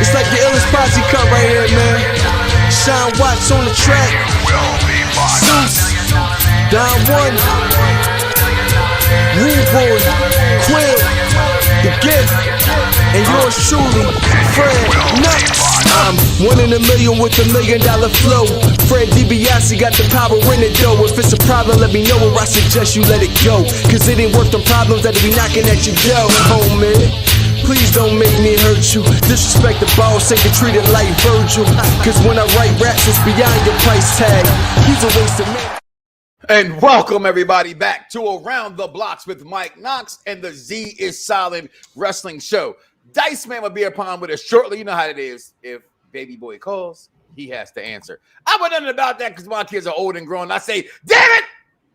It's like the illest posse cut right here, man. Sean Watts on the track. Zeus, Don One, Rude Boy, Quill, The Gift, and yours truly, Fred Nuts. I'm 1 in a million with $1 million flow. Fred DiBiase got the power in it though. If it's a problem, let me know, or I suggest you let it go. Cause it ain't worth the problems that be knocking at your door, homie. Please don't make me hurt you. Disrespect the boss, ain't treated like Virgil. Cause when I write raps, it's beyond your price tag. He's a waste of man. And welcome everybody back to Around the Bloxxx with Mike Knox and the Z is Solid Wrestling Show. Dice Man will be upon with us shortly. You know how it is. If baby boy calls, he has to answer. I want nothing about that because my kids are old and grown. I say, damn it,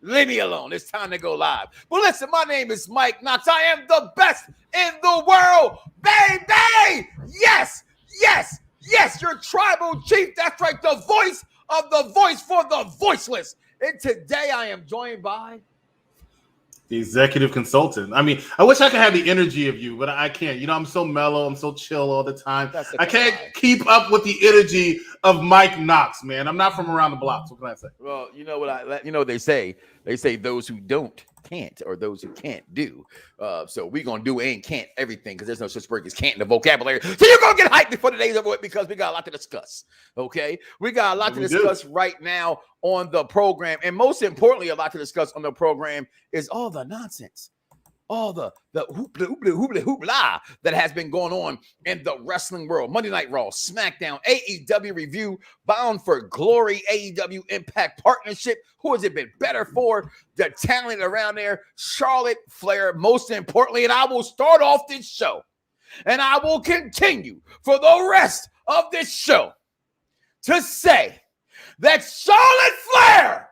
leave me alone. It's time to go live. But listen, my name is Mike Knox. I am the best in the world, baby. Yes, yes, yes. Your tribal chief. That's right. The voice of the voice for the voiceless. And today I am joined by the executive consultant. I mean, I wish I could have the energy of you, but I can't. You know, I'm so mellow. I'm so chill all the time. I can't keep up with the energy of Mike Knox, man. I'm not from around the block. What can I say? Well, you know what what they say. They say those who don't can't, or those who can't do. So we're gonna do and can't everything because there's no such word as can't in the vocabulary. So you're gonna get hyped before the day's over with because we got a lot to discuss. Okay, we got a lot to discuss right now on the program, and most importantly, a lot to discuss on the program is all the nonsense, all the hoopla that has been going on in the wrestling world. Monday Night Raw, SmackDown, AEW review, Bound for Glory, AEW Impact Partnership. Who has it been better for? The talent around there, Charlotte Flair, most importantly. And I will start off this show, and I will continue for the rest of this show to say that Charlotte Flair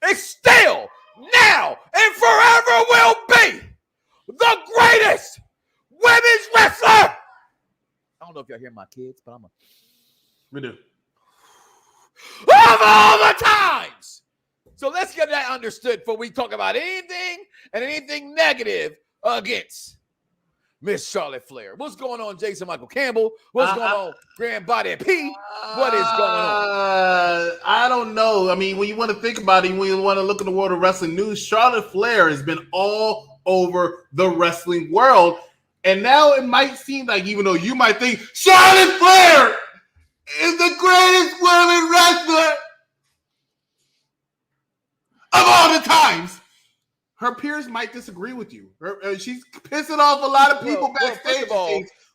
is still, now, and forever will be the greatest women's wrestler. I don't know if y'all hear my kids, but We do. Of all the times. So let's get that understood before we talk about anything and anything negative against Miss Charlotte Flair. What's going on, Jason Michael Campbell? What's going on, Grand Body P? What is going on? I don't know. I mean, when you want to think about it, when you want to look at the world of wrestling news, Charlotte Flair has been all over the wrestling world. And now it might seem like, even though you might think Charlotte Flair is the greatest women wrestler of all the times, her peers might disagree with you. She's pissing off a lot of people backstage.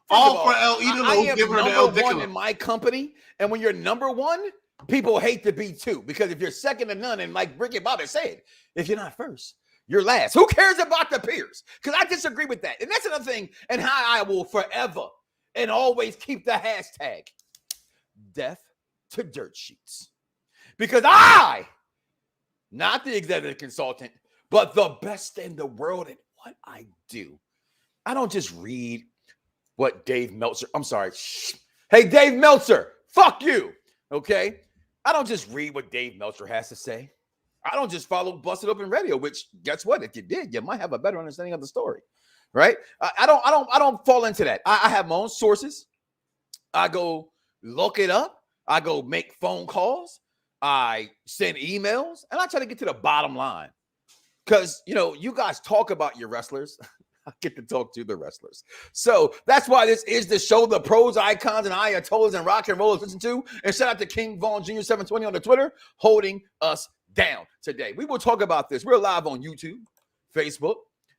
All for El Idolo. I am number one in my company, and when you're number one, people hate to be two. Because if you're second to none, and like Ricky Bobby said, if you're not first, you're last. Who cares about the peers? Because I disagree with that. And that's another thing, and how I will forever and always keep the hashtag death to dirt sheets. Because I, not the executive consultant, but the best in the world at what I do. I don't just read what Dave Meltzer, I'm sorry. Hey, Dave Meltzer, fuck you. Okay? I don't just read what Dave Meltzer has to say. I don't just follow Busted Open Radio, which guess what? If you did, you might have a better understanding of the story. Right? I don't fall into that. I have my own sources. I go look it up. I go make phone calls. I send emails, and I try to get to the bottom line. Because, you know, you guys talk about your wrestlers. I get to talk to the wrestlers. So that's why this is the show the pros, icons, and ayatollahs and rock and rollers listen to. And shout out to King Vaughn Jr. 720 on the Twitter, holding us down today. We will talk about this. We're live on YouTube, Facebook,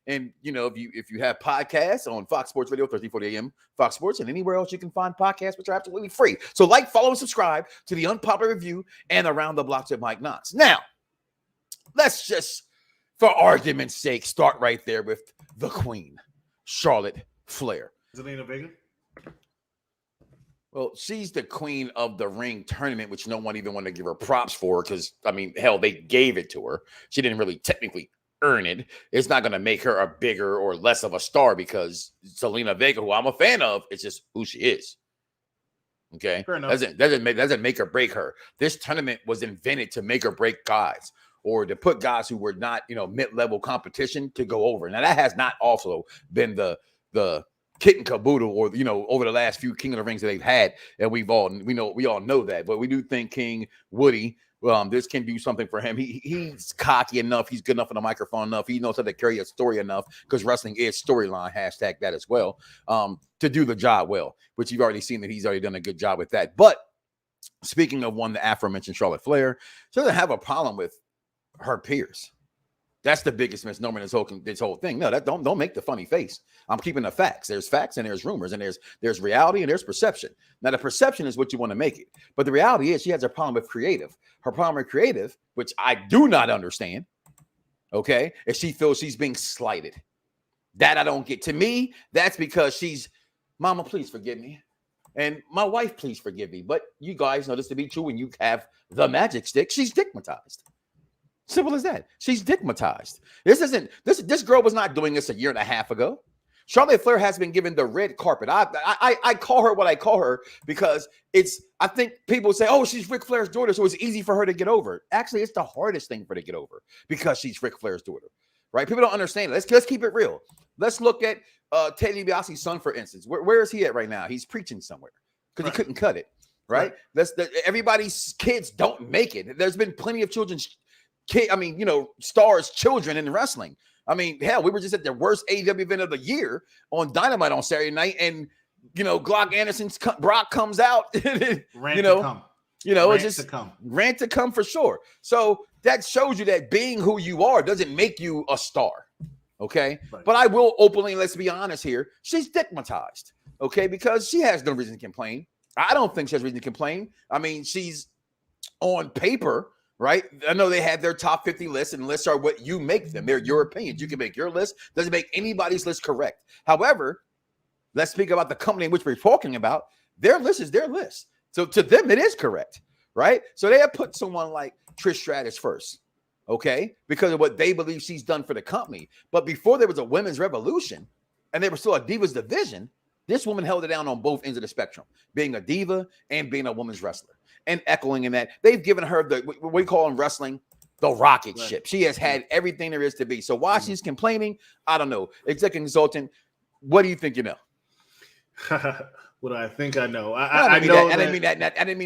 and, you know, if you have podcasts on Fox Sports Radio, 1340 AM, Fox Sports, and anywhere else you can find podcasts, which are absolutely free. So like, follow, and subscribe to the Unpopular Review and Around the Bloxxx with Mike Knox. Now, let's just, for argument's sake, start right there with the queen, Charlotte Flair. Zelina Vega? Well, she's the queen of the ring tournament, which no one even wanted to give her props for because, I mean, hell, they gave it to her. She didn't really technically earn it. It's not going to make her a bigger or less of a star because Zelina Vega, who I'm a fan of, is just who she is. Okay? Doesn't make or break her. This tournament was invented to make or break guys, or to put guys who were not, you know, mid-level competition to go over. Now, that has not also been the kit and caboodle, or over the last few King of the Rings that they've had, and we all know that. But we do think King Woody, this can do something for him. He's cocky enough. He's good enough on the microphone enough. He knows how to carry a story enough, because wrestling is storyline. # that as well. To do the job well, which you've already seen that he's already done a good job with that. But speaking of one, the aforementioned Charlotte Flair, she doesn't have a problem with her peers. That's the biggest misnomer in this whole thing. No, don't make the funny face. I'm keeping the facts. There's facts and there's rumors and there's reality and there's perception. Now, the perception is what you want to make it. But the reality is she has a problem with creative. Her problem with creative, which I do not understand, okay, is she feels she's being slighted. That I don't get. To me, that's because she's, Mama, please forgive me. And my wife, please forgive me. But you guys know this to be true. When you have the magic stick, she's stigmatized. Simple as that. She's stigmatized. This girl was not doing this a year and a half ago. Charlotte Flair has been given the red carpet. I call her what I call her because I think people say, oh, she's Ric Flair's daughter, so it's easy for her to get over. Actually, it's the hardest thing for her to get over because she's Ric Flair's daughter, right? People don't understand it. Let's keep it real. Let's look at Ted DiBiase's son, for instance. Where is he at right now? He's preaching somewhere because he couldn't cut it, right? Everybody's kids don't make it. There's been plenty of children's stars, children in wrestling. I mean, hell, we were just at the worst AEW event of the year on Dynamite on Saturday night, and Glock Anderson's Brock comes out. Rant to come for sure. So that shows you that being who you are doesn't make you a star. Okay, right. But I will openly, let's be honest here, she's stigmatized. Okay, because she has no reason to complain. I don't think she has reason to complain. I mean, she's on paper. Right? I know they have their top 50 lists, and lists are what you make them. They're your opinions. You can make your list. Doesn't make anybody's list correct. However, let's speak about the company in which we're talking about. Their list is their list. So to them, it is correct. Right? So they have put someone like Trish Stratus first. Okay? Because of what they believe she's done for the company. But before there was a women's revolution, and they were still a divas division, this woman held it down on both ends of the spectrum, being a diva and being a women's wrestler. And echoing in that, they've given her what we call in wrestling the rocket ship. She has had everything there is to be. So why she's complaining, I don't know. Executive consultant, what do you think you know? What do I think I know? I didn't mean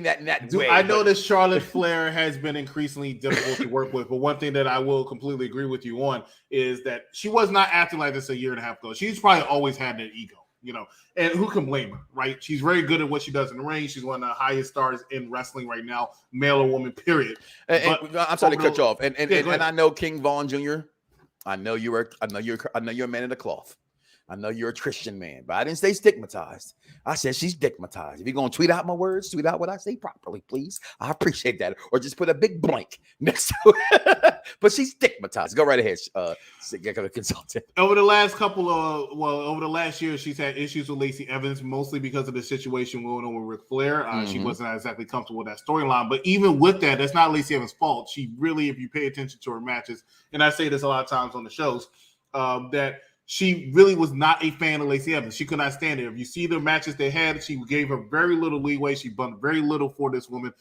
that in that way. I know that Charlotte Flair has been increasingly difficult to work with, but one thing that I will completely agree with you on is that she was not acting like this a year and a half ago. She's probably always had an ego. And who can blame her, right? She's very good at what she does in the ring. She's one of the highest stars in wrestling right now, male or woman, period. I'm sorry to cut you off. And I know King Vaughn Jr. I know you're a man of the cloth. I know you're a Christian man, but I didn't say stigmatized. I said she's stigmatized. If you're going to tweet out my words, tweet out what I say properly, please. I appreciate that. Or just put a big blank next to it. But she's stigmatized. Go right ahead, consultant. Over the last year, she's had issues with Lacey Evans, mostly because of the situation going on with Ric Flair. She wasn't exactly comfortable with that storyline. But even with that, that's not Lacey Evans' fault. She really, if you pay attention to her matches, and I say this a lot of times on the shows, that she really was not a fan of Lacey Evans. She could not stand it. If you see the matches they had, she gave her very little leeway. She bumped very little for this woman.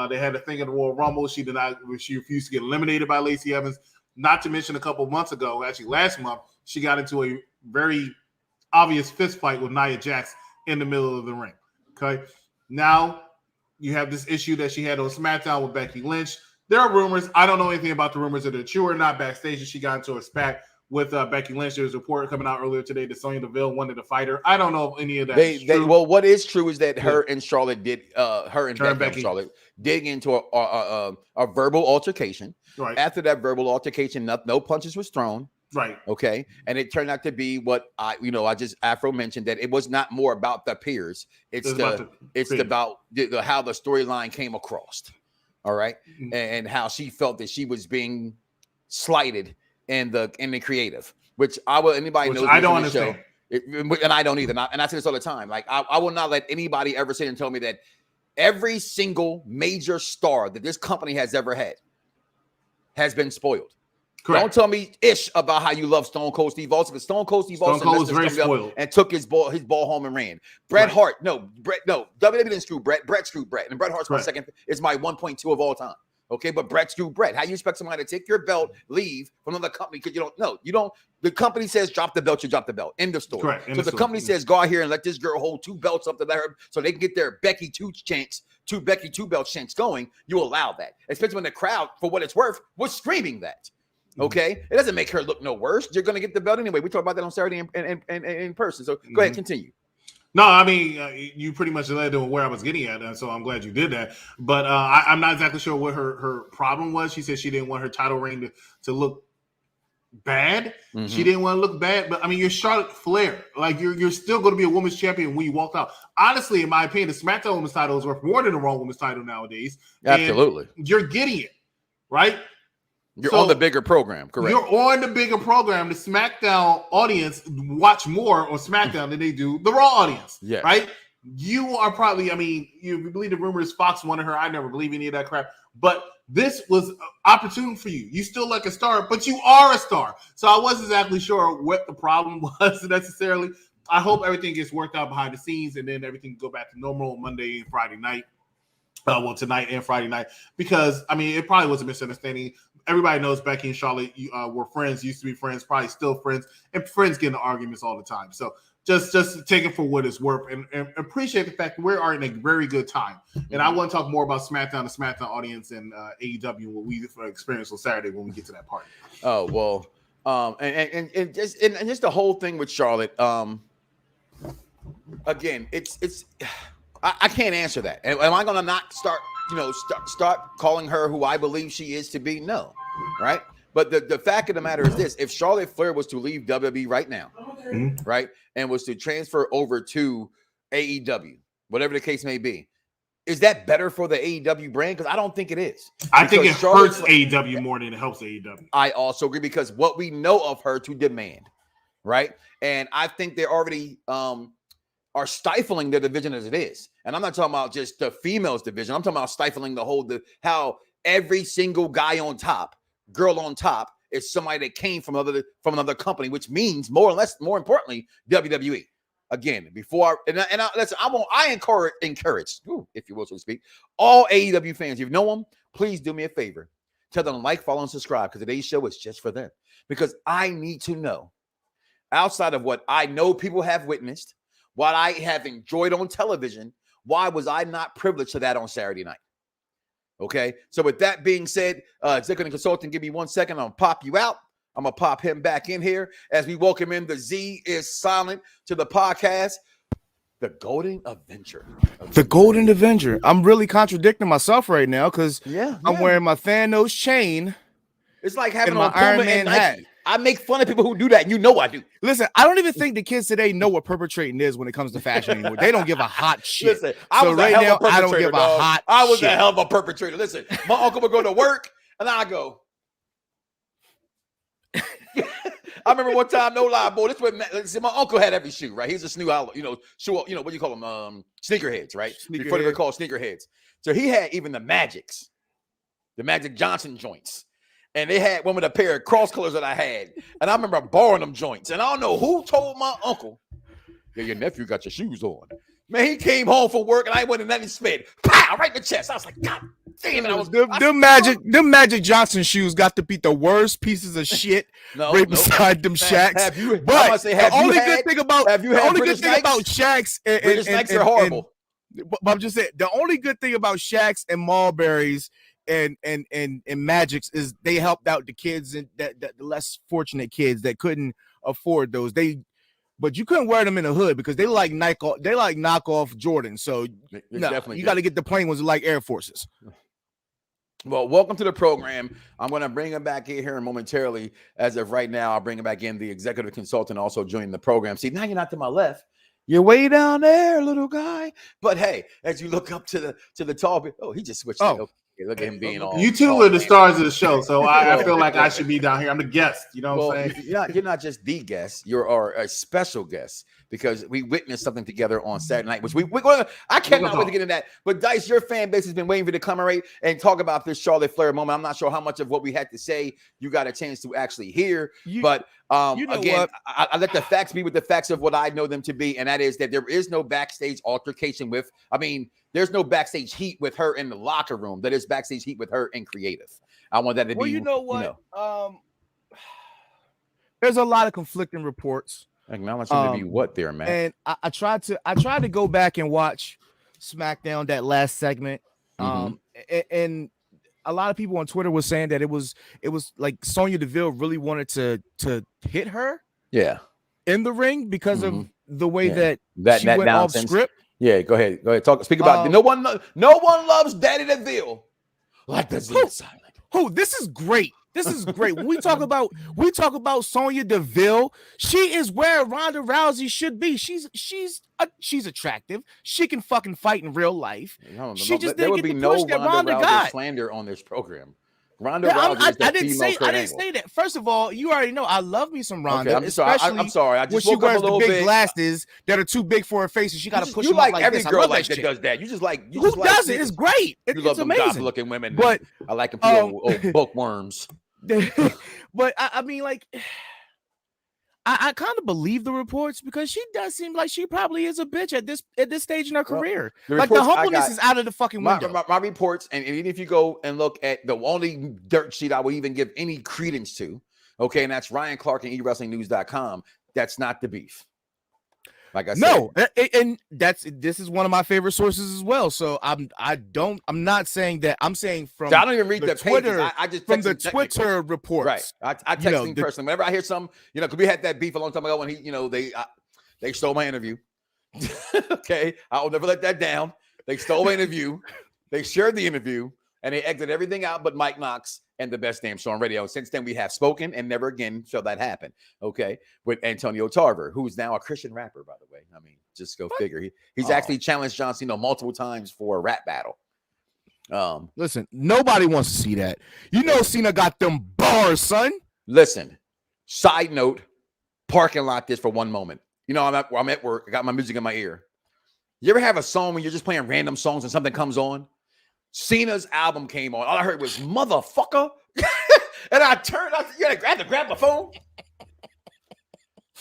They had a thing at the Royal Rumble. She refused to get eliminated by Lacey Evans. Not to mention a couple of months ago, actually last month, she got into a very obvious fist fight with Nia Jax in the middle of the ring. Okay. Now you have this issue that she had on SmackDown with Becky Lynch. There are rumors. I don't know anything about the rumors that are true or not. Backstage, she got into a spat with Becky Lynch. There's a report coming out earlier today that Sonya Deville wanted to fight her. I don't know if any of that is true. Well, what is true is that her and Charlotte Charlotte dig into a verbal altercation. Right. After that verbal altercation, no punches was thrown. Right. Okay. And it turned out to be what I just mentioned, that it was not more about the peers. It's about how the storyline came across. All right. Mm-hmm. And how she felt that she was being slighted in the creative, which anybody knows. I don't understand. And I don't either. And I say this all the time. Like I will not let anybody ever sit and tell me that every single major star that this company has ever had has been spoiled. Correct. Don't tell me ish about how you love Stone Cold Steve Austin, because Stone Cold Steve Austin was very spoiled and took his ball home and ran. Bret Hart, WWE didn't screw Bret. Bret screwed Bret, and Bret Hart's my 1.2 of all time. Okay, but Brett screwed Brett. How you expect somebody to take your belt, leave from another company because you don't know? You don't. The company says drop the belt, you drop the belt. End of story. Correct. So the company says go out here and let this girl hold 2 belts up to her so they can get their Becky 2 belt chants going. You allow that, especially when the crowd, for what it's worth, was screaming that. Okay, it doesn't make her look no worse. You're going to get the belt anyway. We talked about that on Saturday in person. So go ahead, continue. No, I mean, you pretty much led to where I was getting at, so I'm glad you did that. But I'm not exactly sure what her problem was. She said she didn't want her title reign to look bad. Mm-hmm. She didn't want to look bad. But, I mean, you're Charlotte Flair. Like, you're still going to be a women's champion when you walk out. Honestly, in my opinion, the SmackDown women's title is worth more than the Raw women's title nowadays. Absolutely. And you're getting it, right? You're on the bigger program, correct? You're on the bigger program. The SmackDown audience watch more on SmackDown than they do the Raw audience, right? You are probably, I mean, you believe the rumor is Fox wanted her. I never believe any of that crap. But this was an opportunity for you. You still like a star, but you are a star. So I wasn't exactly sure what the problem was necessarily. I hope everything gets worked out behind the scenes and then everything can go back to normal on Monday and Friday night. Tonight and Friday night, because, I mean, it probably was a misunderstanding. Everybody knows Becky and Charlotte were friends, used to be friends, probably still friends, and friends get into arguments all the time. So just take it for what it's worth and appreciate the fact that we are in a very good time. And I want to talk more about SmackDown, the SmackDown audience, and AEW, and what we experienced on Saturday when we get to that part. Oh, well, and just the whole thing with Charlotte, again, it's I can't answer that. Am I going to not start calling her who I believe she is to be? No, right? But the fact of the matter is this: if Charlotte Flair was to leave WWE right now, right, and was to transfer over to AEW, whatever the case may be, is that better for the AEW brand? Because I don't think it is. I think it hurts AEW more than it helps AEW. I also agree, because what we know of her to demand, right, and I think they're already are stifling the division as it is. And I'm not talking about just the females division. I'm talking about stifling how every single guy on top, girl on top, is somebody that came from another company, which means more importantly, WWE. Again, I encourage, if you will, so to speak, all AEW fans, if you know them, please do me a favor. Tell them to like, follow, and subscribe, because today's show is just for them. Because I need to know, outside of what I know people have witnessed, what I have enjoyed on television, why was I not privileged to that on Saturday night? Okay, so with that being said, executive consultant, give me 1 second. I'm going to pop you out. I'm going to pop him back in here as we welcome in the Z is Silent to the podcast, the Golden Avenger. The Golden Avenger. I'm really contradicting myself right now because I'm wearing my Thanos chain. It's like having my Iron Man hat. I make fun of people who do that, and you know I do. Listen, I don't even think the kids today know what perpetrating is when it comes to fashion anymore. They don't give a hot shit. Listen, I was shit. a hell of a perpetrator. Listen, my uncle would go to work, and I go. I remember one time, no lie, boy. My uncle had every shoe, right? He's a shoe, what do you call them? Sneakerheads, right? Before they were called sneakerheads. So he had even the Magics, the Magic Johnson joints. And they had one with a pair of cross colors that I had. And I remember borrowing them joints. And I don't know who told my uncle, your nephew got your shoes on. Man, he came home from work and I went in and he spit. Pow, right in the chest. I was like, God damn it. Them Magic Johnson shoes got to be the worst pieces of shit beside them Shaqs. The only good thing about Shaqs and Nikes are horrible. But I'm just saying, the only good thing about Shaqs and Marburys and Magics is they helped out the kids and the less fortunate kids that couldn't afford those. But you couldn't wear them in the hood because they like knockoff Jordans. So you got to get the plain ones like Air Forces. Well, welcome to the program. I'm going to bring him back in here momentarily. As of right now, I'll bring him back in. The executive consultant also joining the program. See, now you're not to my left. You're way down there, little guy. But hey, as you look up to the tall, he just switched. Okay, look at him being all. You two are the stars of the show, so I feel like I should be down here. I'm the guest. You know what I'm saying? You're not just the guest. You're a special guest because we witnessed something together on Saturday night, which I cannot wait to get into that. But Dice, your fan base has been waiting for you to come and talk about this Charlotte Flair moment. I'm not sure how much of what we had to say you got a chance to actually hear, but again, I let the facts be with the facts of what I know them to be, and that is that there is no backstage altercation with. I mean, There's no backstage heat with her in the locker room. That is backstage heat with her in creative. I want that to be. Well, you know what? There's a lot of conflicting reports. Acknowledge him to be what there, man. And I tried to go back and watch SmackDown, that last segment. And a lot of people on Twitter was saying that it was like Sonya Deville really wanted to hit her, in the ring because of the way that she went off script. Yeah, go ahead. Speak about it. No one loves Daddy Deville like the Z Silent. Oh, this is great. This is great. When we talk about Sonya Deville, she is where Ronda Rousey should be. She's attractive. She can fucking fight in real life. She just didn't get the push that Ronda got. Slander on this program. Ronda Rousey is the female I didn't say that. First of all, you already know I love me some Ronda. Okay, I'm sorry. I just when she woke up wears a little the big bit. glasses that are too big for her face, and she got to push them like up every this. girl like that does that. You just like who does it? It's great. You love it's them amazing. looking women, but I like them old bookworms. But I mean, like, I kind of believe the reports because she does seem like she probably is a bitch at this stage in her career. Like the humbleness is out of the fucking window. My reports, and even if you go and look at the only dirt sheet I would even give any credence to, okay, and that's Ryan Clark and eWrestlingNews.com. That's not the beef. Like I said, no, and this is one of my favorite sources as well. So I'm not saying that. I'm saying from so I don't even read the Twitter. pages. I just from the Twitter reports. Right. I text him personally whenever I hear some. Because we had that beef a long time ago when they stole my interview. Okay, I will never let that down. They stole my interview. They shared the interview and they exited everything out but Mike Knox and the best damn show on radio. Since then, we have spoken and never again shall that happen. Okay, with Antonio Tarver, who's now a Christian rapper, by the way. I mean, just go figure. He's actually challenged John Cena multiple times for a rap battle. Listen, nobody wants to see that. Cena got them bars, son. Listen, side note, parking lot this for one moment. I'm at work. I got my music in my ear. You ever have a song when you're just playing random songs and something comes on? Cena's album came on. All I heard was motherfucker. And I turned up. You had to grab the phone.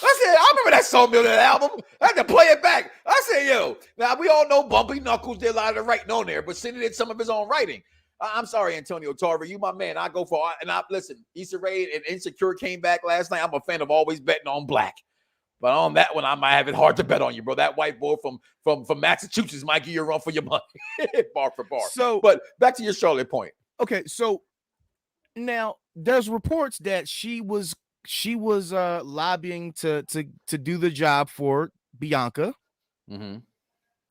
I said, I remember that song on that album. I had to play it back. I said, yo, now we all know Bumpy Knuckles did a lot of the writing on there, but Cena did some of his own writing. I'm sorry, Antonio Tarver. You my man. I go for and I listen, Issa Rae and Insecure came back last night. I'm a fan of always betting on black. But on that one, I might have it hard to bet on you, bro. That white boy from Massachusetts might give you a run for your money, bar for bar. So, but back to your Charlotte point. Okay, so now there's reports that she was lobbying to do the job for Bianca. Mm-hmm.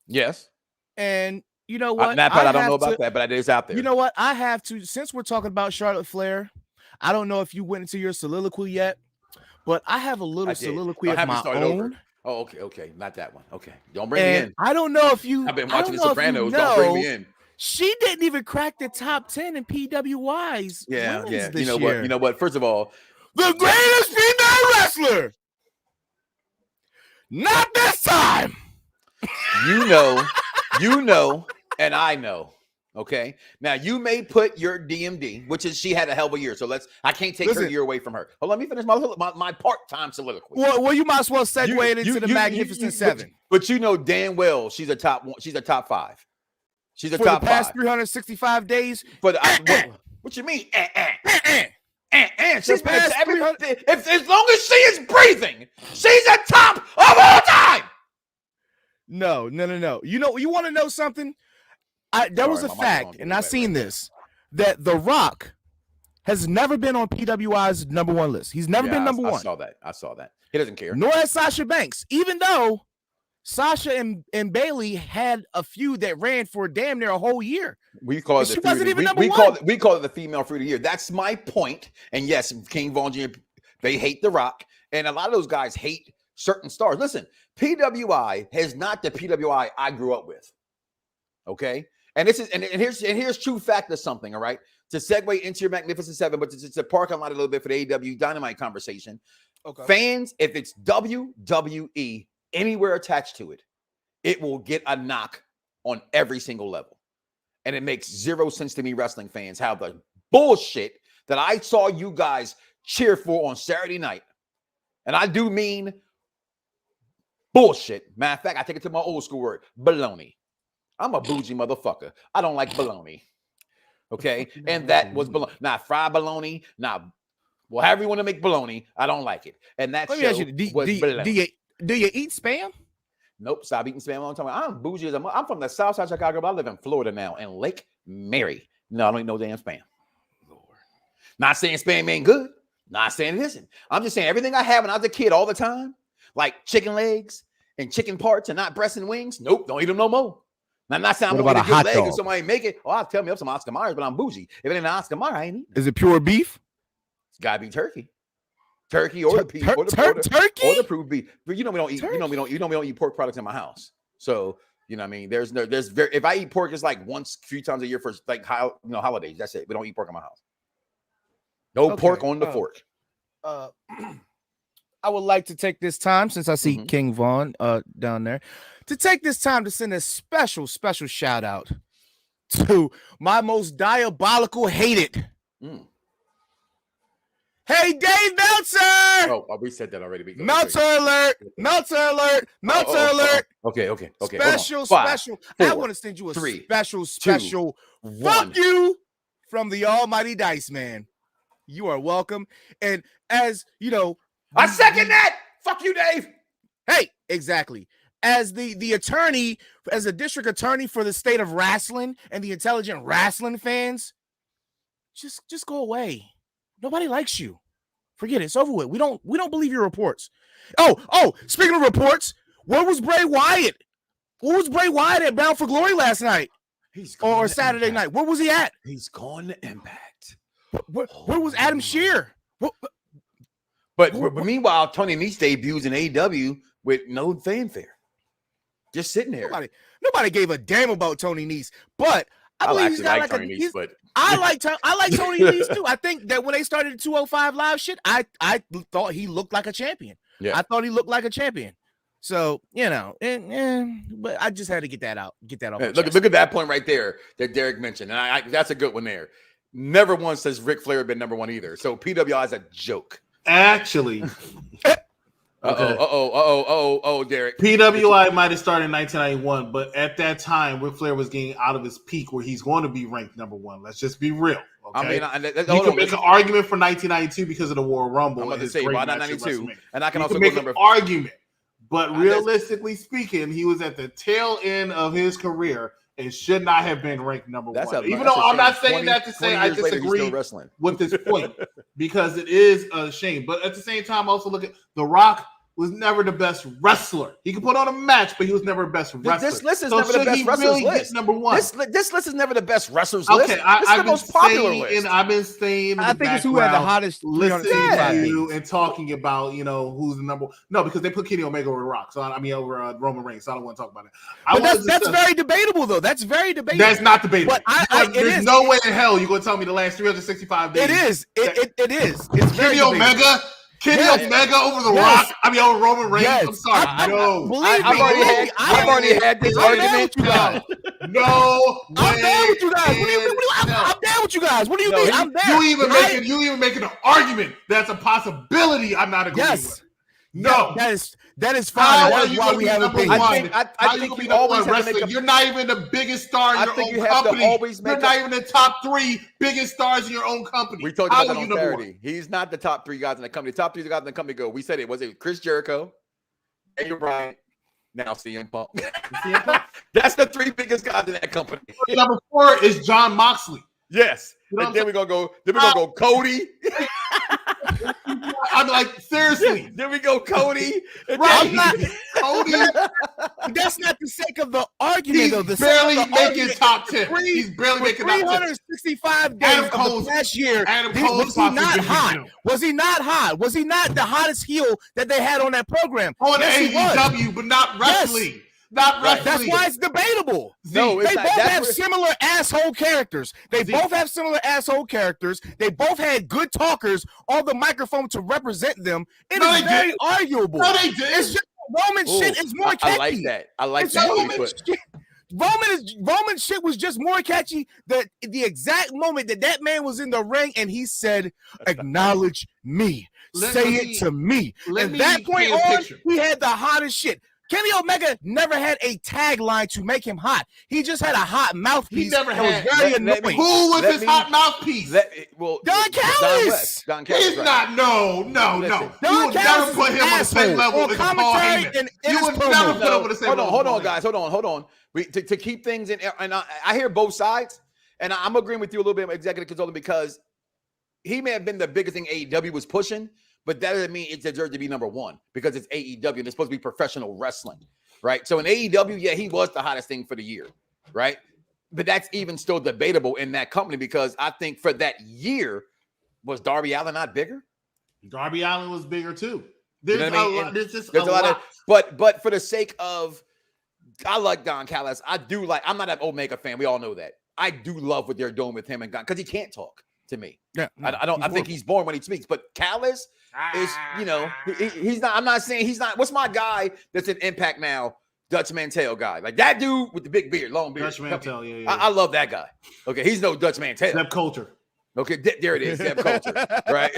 Yes. And you know what? That part I don't know about that, but it is out there. You know what? I have to, since we're talking about Charlotte Flair, I don't know if you went into your soliloquy yet. But I have a little soliloquy of my own. Over. Oh, okay. Not that one. Okay. Don't bring me in. I don't know if you... I've been watching The Sopranos. Don't bring me in. She didn't even crack the top 10 in PWI's. Yeah. You know what? First of all... The greatest female wrestler! Not this time! You know, and I know. Okay. Now you may put your DMD, which is she had a hell of a year. So I can't take her year away from her. Well, let me finish my part-time soliloquy. Well, you might as well segue it into the Magnificent Seven. But you know damn well she's a top one. She's a top five. She's a for top the past five. 365 days. But what you mean? She's been if as long as she is breathing, she's a top of all time. No. You want to know something? There was a fact, and I seen this, that The Rock has never been on PWI's number one list. He's never been number one. I saw that. He doesn't care. Nor has Sasha Banks, even though Sasha and Bailey had a feud that ran for damn near a whole year. We call it she wasn't even number one. We call it the female fruit of the year. That's my point. And yes, King Von Jr., they hate The Rock, and a lot of those guys hate certain stars. Listen, PWI is not the PWI I grew up with. Okay. And this is and here's true fact of something, all right? To segue into your Magnificent Seven, but to park on a little bit for the AEW Dynamite conversation. Okay. Fans, if it's WWE anywhere attached to it, it will get a knock on every single level. And it makes zero sense to me, wrestling fans, how the bullshit that I saw you guys cheer for on Saturday night, and I do mean bullshit. Matter of fact, I take it to my old school word, baloney. I'm a bougie motherfucker. I don't like bologna. Okay, and that was bologna, not fried bologna, not well, however you want to make bologna. I don't like it, and that Let me ask you, do you eat Spam? Nope, stop eating Spam. I'm bougie as I'm from the South Side of Chicago, but I live in Florida now, in Lake Mary. No, I don't eat no damn Spam. Lord. Not saying Spam ain't good. Not saying it isn't. I'm just saying everything I had when I was a kid all the time, like chicken legs and chicken parts and not breasts and wings. Nope, don't eat them no more. Now, I'm not saying I'm going to get a good leg if somebody make it. Oh, I'll tell me up some Oscar Myers, but I'm bougie. If it ain't an Oscar Mayer, I ain't eating. Is it pure beef? It's got to be turkey. Turkey or the beef. Turkey? Or the proof beef. But we don't eat, we don't eat pork products in my house. So, you know what I mean? If I eat pork, it's like once, a few times a year for like holidays. That's it. We don't eat pork in my house. No pork on the fork. I would like to take this time, since I see King Vaughn down there, to take this time to send a special shout out to my most diabolical hated. Hey, Dave Meltzer! Oh, we said that already. Meltzer alert! Meltzer alert! Meltzer alert! Okay. Special. I want to send you a special. 2, 1. Fuck you from the almighty Dice Man. You are welcome. And as you know, I second that. Fuck you, Dave. Hey, exactly. As the attorney, as a district attorney for the state of wrestling and the intelligent wrestling fans, just go away. Nobody likes you. Forget it. It's over with. We don't believe your reports. Oh, speaking of reports, where was Bray Wyatt? Where was Bray Wyatt at Bound for Glory last night? Or Saturday night? Where was he at? He's gone to Impact. Where was Adam Shear? But meanwhile, Tony Nese debuts in AEW with no fanfare. Just sitting there. Nobody gave a damn about Tony Nese, but I believe he's got Tony Nese, but I like Tony Nese too. I think that when they started the 205 Live shit, I thought he looked like a champion. Yeah. I thought he looked like a champion. So, but I just had to get that out. Get that off. Hey, look at that point right there that Derek mentioned. And that's a good one there. Never once has Ric Flair been number one either. So PWI is a joke. Actually. Derek. PWI might have started in 1991, but at that time, Ric Flair was getting out of his peak where he's going to be ranked number one. Let's just be real. Okay? I mean, you can make an argument for 1992 because of the Royal Rumble. I'm about to say, why not 92? And I can also make an argument. But realistically speaking, he was at the tail end of his career and should not have been ranked number one. Even though I'm not saying that to say I disagree with this point, because it is a shame. But at the same time, also look at The Rock was never the best wrestler. He could put on a match, but he was never the best wrestler. This list is never the best wrestlers list. Number one. This list is never the best wrestlers list. Okay, this is the most popular list. And I've been saying, I think it's who had the hottest listening to you and talking about, who's the number one. No, because they put Kenny Omega over Rock. So over Roman Reigns. So I don't want to talk about it. But that's very debatable, though. That's very debatable. That's not debatable. But there's no way in hell you're going to tell me the last 365 days. It is. It is. It's very Omega. Kenny Omega over the Rock. Over Roman Reigns. Yes. I'm sorry. I've already had this argument. No way. I'm down with you guys. I'm down with you guys. What do you mean? I'm there. You even making an argument that's a possibility. I'm not agreeing with. No, that is fine. That's why we have a big. I think you always wrestling. You're not even the biggest star in your own company. You're not even the top 3 biggest stars in your own company. We talked about that on Saturday. He's not the top 3 guys in the company. The top 3 guys in the company go. We said it. Was it Chris Jericho, Daniel Bryan, now CM Punk? That's the 3 biggest guys in that company. Number 4 is John Moxley. Yes. And then we're gonna go Cody. I'm like, seriously. Then we go Cody. Cody. That's not the sake of the argument, though. He's barely making top 10. He's barely making top 10. 365 days of the last year. Was he not hot? Was he not hot? Was he not the hottest heel that they had on that program? On AEW, but not wrestling. Not wrestling. That's why it's debatable. No, they both have similar asshole characters. They both had good talkers on the microphone to represent them. It is very arguable. No, they did. It's just Roman shit is more catchy. I like that. I like that. Roman shit was just more catchy. The exact moment that man was in the ring and he said, "Acknowledge me, say it to me." At that point on, he had the hottest shit. Kenny Omega never had a tagline to make him hot. He just had a hot mouthpiece. He never that had. was very annoying. Who was his hot mouthpiece? Don Callis. Don Callis. He's not. No. Don You would never Callis put him on the same level as Paul Heyman. You would never put him on the same level. Hold on, guys. Hold on. To keep things in, and I hear both sides, and I'm agreeing with you a little bit, executive consultant, because he may have been the biggest thing AEW was pushing, but that doesn't mean it deserves to be number one because it's AEW and it's supposed to be professional wrestling, right? So in AEW, yeah, he was the hottest thing for the year, right? But that's even still debatable in that company because I think for that year, was Darby Allin not bigger? Darby Allin was bigger too. There's a lot. But for the sake of, I like Don Callis. I'm not an Omega fan. We all know that. I do love what they're doing with him and Don because he can't talk to me. Yeah, no, I think he's born when he speaks. But Callis is, he's not. I'm not saying he's not. What's my guy that's in Impact now? Dutch Mantel guy, like that dude with the big beard, long beard. Dutch Mantel, yeah. I love that guy. Okay, he's no Dutch Mantel. Zeb Coulter. Okay, there it is, Zeb Coulter, right?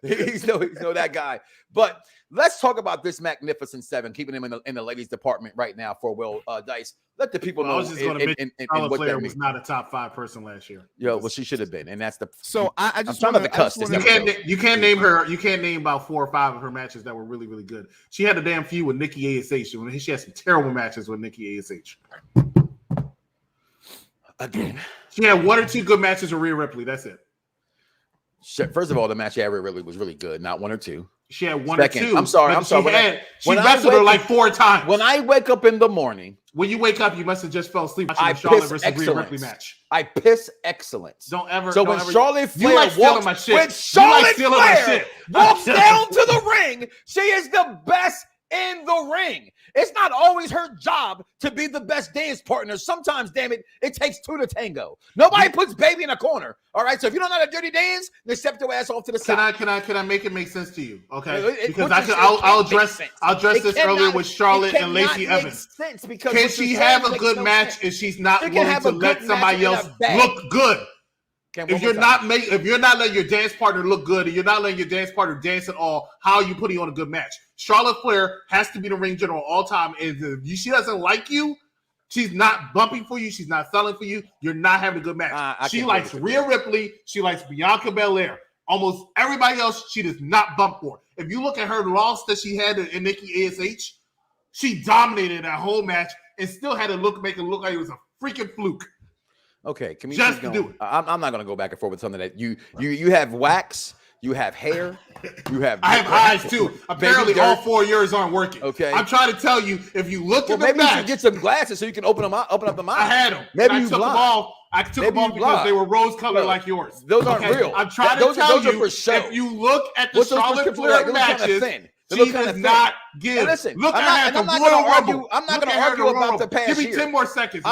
he's no that guy. But let's talk about this Magnificent Seven, keeping him in the ladies department right now for Will Dice. Let the people know. I was just going to mention Charlotte Flair was not a top 5 person last year. Well, she should have been, and that's the. So I just I'm trying to cuss. You can't name her. You can't name about 4 or 5 of her matches that were really, really good. She had a damn feud with Nikki ASH. She had some terrible matches with Nikki ASH. Again, she had 1 or 2 good matches with Rhea Ripley. That's it. First of all, the match she had with Ripley was really good. Not 1 or 2. She had 1 or 2. I'm sorry. She wrestled her like 4 times. When I wake up in the morning, when you wake up, you must have just fell asleep watching the Charlotte versus Rhea Ripley match. I piss excellence. Don't ever. When Charlotte Flair walks down to the ring, she is the best in the ring. It's not always her job to be the best dance partner. Sometimes, damn it, it takes 2 to tango. Nobody puts baby in a corner. All right. So if you don't know how to dirty dance, then step your ass off to the side. Can I make it make sense to you? Okay. Because I'll address this earlier with Charlotte and Lacey Evans. Can she have a good match if she's not willing to let somebody else look good? If you're not letting your dance partner look good and you're not letting your dance partner dance at all, how are you putting on a good match? Charlotte Flair has to be the ring general all time. And if she doesn't like you, she's not bumping for you, she's not selling for you, you're not having a good match. She likes Rhea Ripley, she likes Bianca Belair. Almost everybody else she does not bump for. If you look at her loss that she had in Nikki ASH, she dominated that whole match and still had to make it look like it was a freaking fluke. Okay, can we just do it? I'm not going to go back and forth with something that you have wax, you have hair, you have. I have eyes too. Apparently, all 4 years aren't working. Okay, I'm trying to tell you, if you look at the maybe match, you should get some glasses so you can open up the mouth. I had them. Maybe I took them off. I took them off because they were rose colored like yours. Those aren't real. I'm trying to tell you, if you look at the Charlotte Flair matches, she does not give. Listen, look at her at the Royal Rumble. I'm not going to argue about the past year. Give me 10 more seconds.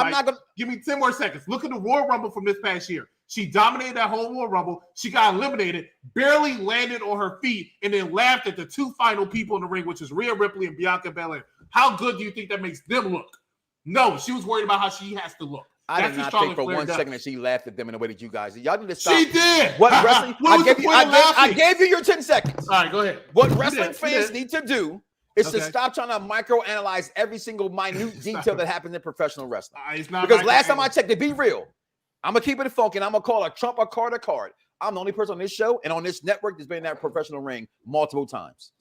Give me 10 more seconds. Look at the Royal Rumble from this past year. She dominated that whole Royal Rumble. She got eliminated, barely landed on her feet, and then laughed at the 2 final people in the ring, which is Rhea Ripley and Bianca Belair. How good do you think that makes them look? No, she was worried about how she has to look. I did not think for 1 second that she laughed at them in the way that you guys did. Y'all need to stop. She did. What wrestling? I gave you your 10 seconds. All right, go ahead. What wrestling fans need to do is to stop trying to microanalyze every single minute detail that happens in professional wrestling. Because last time I checked, to be real, I'm going to keep it funky, and I'm going to call a trump a card a card. I'm the only person on this show and on this network that's been in that professional ring multiple times.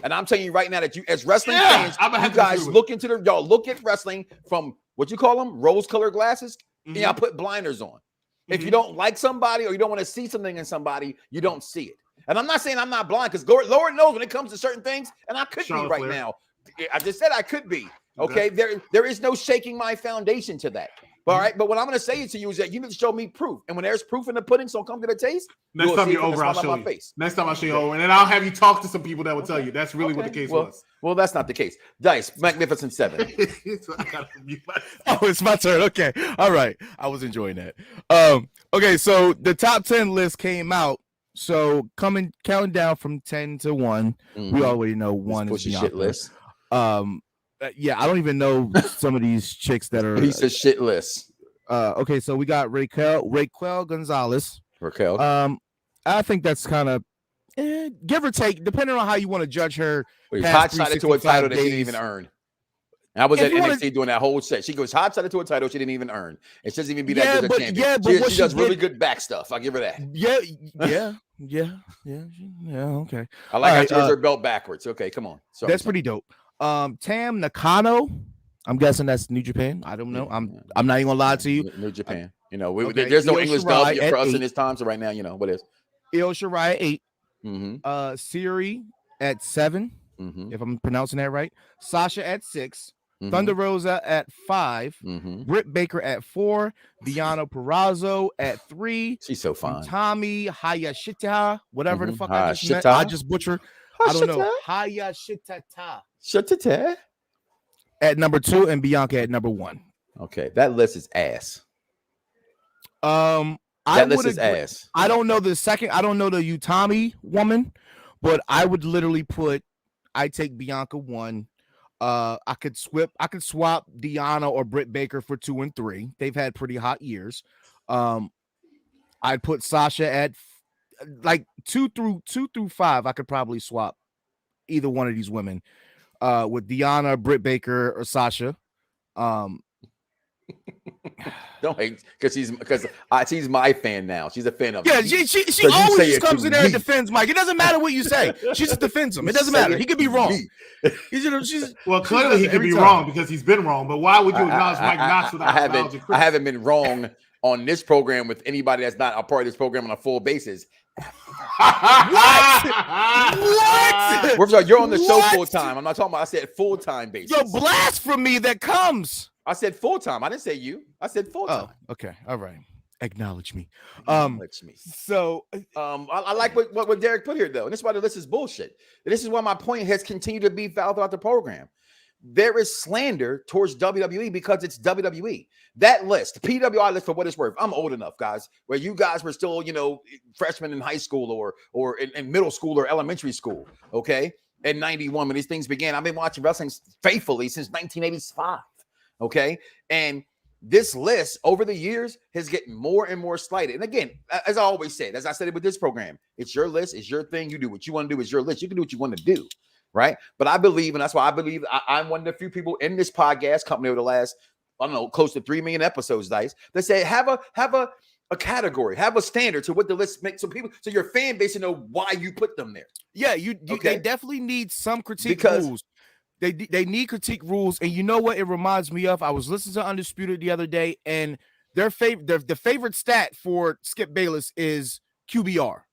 And I'm telling you right now that you, as wrestling fans, you guys look at wrestling from what you call them, rose-colored glasses, and y'all put blinders on. If you don't like somebody or you don't want to see something in somebody, you don't see it. And I'm not saying I'm not blind, because Lord knows when it comes to certain things, and I could be right now. I just said I could be. Okay, there is no shaking my foundation to that. All right, but what I'm going to say to you is that you need to show me proof. And when there's proof in the pudding, so come to the taste. Next time you're over, I'll show you. Next time I'll show you over, and then I'll have you talk to some people that will tell you that's really what the case was. Well, that's not the case. Dice, Magnificent Seven. Oh, it's my turn. Okay, all right. I was enjoying that. Okay, so the top 10 list came out. So counting down from 10 to 1, we already know 1 is Bianca. Shit list. Yeah, I don't even know some of these chicks that are piece of shit list. Okay, so we got Raquel Gonzalez. Raquel. I think that's kind of give or take, depending on how you want to judge her. Hot-shotted to a title that she didn't even earn. And I was If at you wanna- NXT doing that whole set. She goes hot-sided to a title she didn't even earn. It doesn't even be that Yeah, good but- a champion. yeah, but what She she does really did- good back stuff. I'll give her that. Yeah. Okay. I like how Alright, she wears her belt backwards. Okay, come on. Sorry, that's pretty dope. Tam Nakano. I'm guessing that's New Japan. I don't know. I'm not even gonna lie to you. New Japan. You know, Okay, there's no Io English Shirai dub at for us 8. in this time. So right now, you know what is. Io Shirai 8. Mm-hmm. Siri at 7. Mm-hmm. If I'm pronouncing that right. Sasha at 6. Mm-hmm. Thunder Rosa at 5. Mm-hmm. Britt Baker at 4. Deonna Purrazzo at 3. She's so fine. Tommy Hayashita, whatever the fuck I just meant. Hayashita? I just butchered. I don't know. Hayashita Shut at number 2 and Bianca at number 1. Okay, that list is ass. I That list would is agree. ass. I don't know the second. I don't know the Utami woman, but I would literally put. I take Bianca 1. I could swap Deonna or Britt Baker for 2 and 3. They've had pretty hot years. I'd put Sasha at like 2 through 5. I could probably swap either one of these women with Deonna, Britt Baker, or Sasha. Don't hate because she's my fan now. She's a fan of Yeah, me. she So you say always it comes to in there and me. defends Mike. It doesn't matter what you say. She just defends him. It doesn't Say matter. it He could be to wrong. me. Well, clearly he could every be time. wrong because he's been wrong. But why would you acknowledge Mike Knox without acknowledging Chris? I haven't been wrong on this program with anybody that's not a part of this program on a full basis. What? First of all, you're on the show What? full time. I'm not talking about. I said full time basis. Yo, blasphemy that comes. I said full time. I didn't say you. I said full time. Oh, okay. All right. Acknowledge me. Acknowledge me. So I like what Derek put here though, and this is why the list is bullshit. And this is why my point has continued to be foul throughout the program. There is slander towards WWE because it's WWE. That list, PWI list, for what it's worth. I'm old enough, guys, where you guys were still, freshmen in high school or in middle school or elementary school. Okay, in '91 when these things began, I've been watching wrestling faithfully since 1985. Okay, and this list over the years has gotten more and more slighted. And again, as I always said, as I said it with this program, it's your list, it's your thing. You do what you want to do. It's your list. You can do what you want to do, right? But I believe, and that's why I believe I'm one of the few people in this podcast company over the last, I don't know, close to 3 million episodes, Dice, that say have a category, have a standard to what the list makes, so your fan base know why you put them there. yeah, Okay. they definitely need some critique Because- rules. They need critique rules, and you know what it reminds me of? I was listening to Undisputed the other day, and the favorite stat for Skip Bayless is QBR.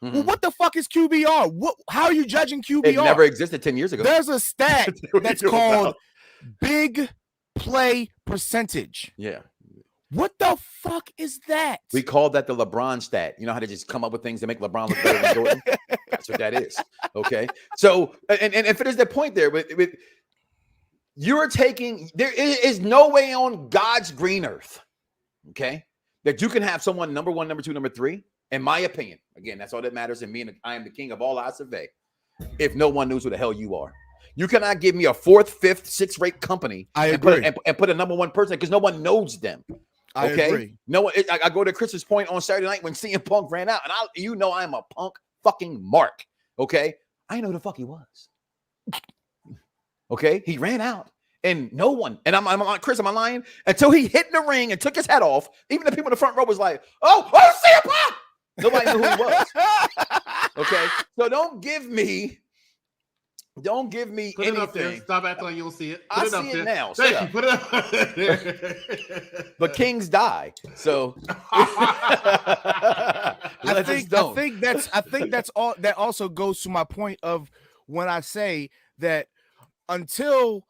Mhm. Well, what the fuck is QBR? How are you judging QBR? It never existed 10 years ago. There's a stat What are that's you called about? big play percentage. Yeah. What the fuck is that? We call that the LeBron stat. You know how they just come up with things to make LeBron look better than Jordan? That's what that is. Okay. So, and if it is the point there, with you're taking, there is no way on God's green earth, okay, that you can have someone number 1, number 2, number 3. In my opinion, again, that's all that matters. And me, and I am the king of all I survey. If no one knows who the hell you are, you cannot give me a 4th, 5th, 6th rate company. I and agree. Put a number 1 person because no one knows them. I Okay, agree. no one. I go to Chris's point on Saturday night when CM Punk ran out, and I'm a Punk fucking mark. Okay, I know who the fuck he was. Okay, he ran out, and no one. And I'm like, Chris, am I lying? Until he hit in the ring and took his hat off, even the people in the front row was like, "Oh, CM Punk!" Nobody knew who he was. Okay, so don't give me Put it up there. anything. Stop acting like you don't see it. Put I it up see it there. now. Thank Shut you. up. Put it up there. But kings die, so I think that's all. That also goes to my point of when I say that until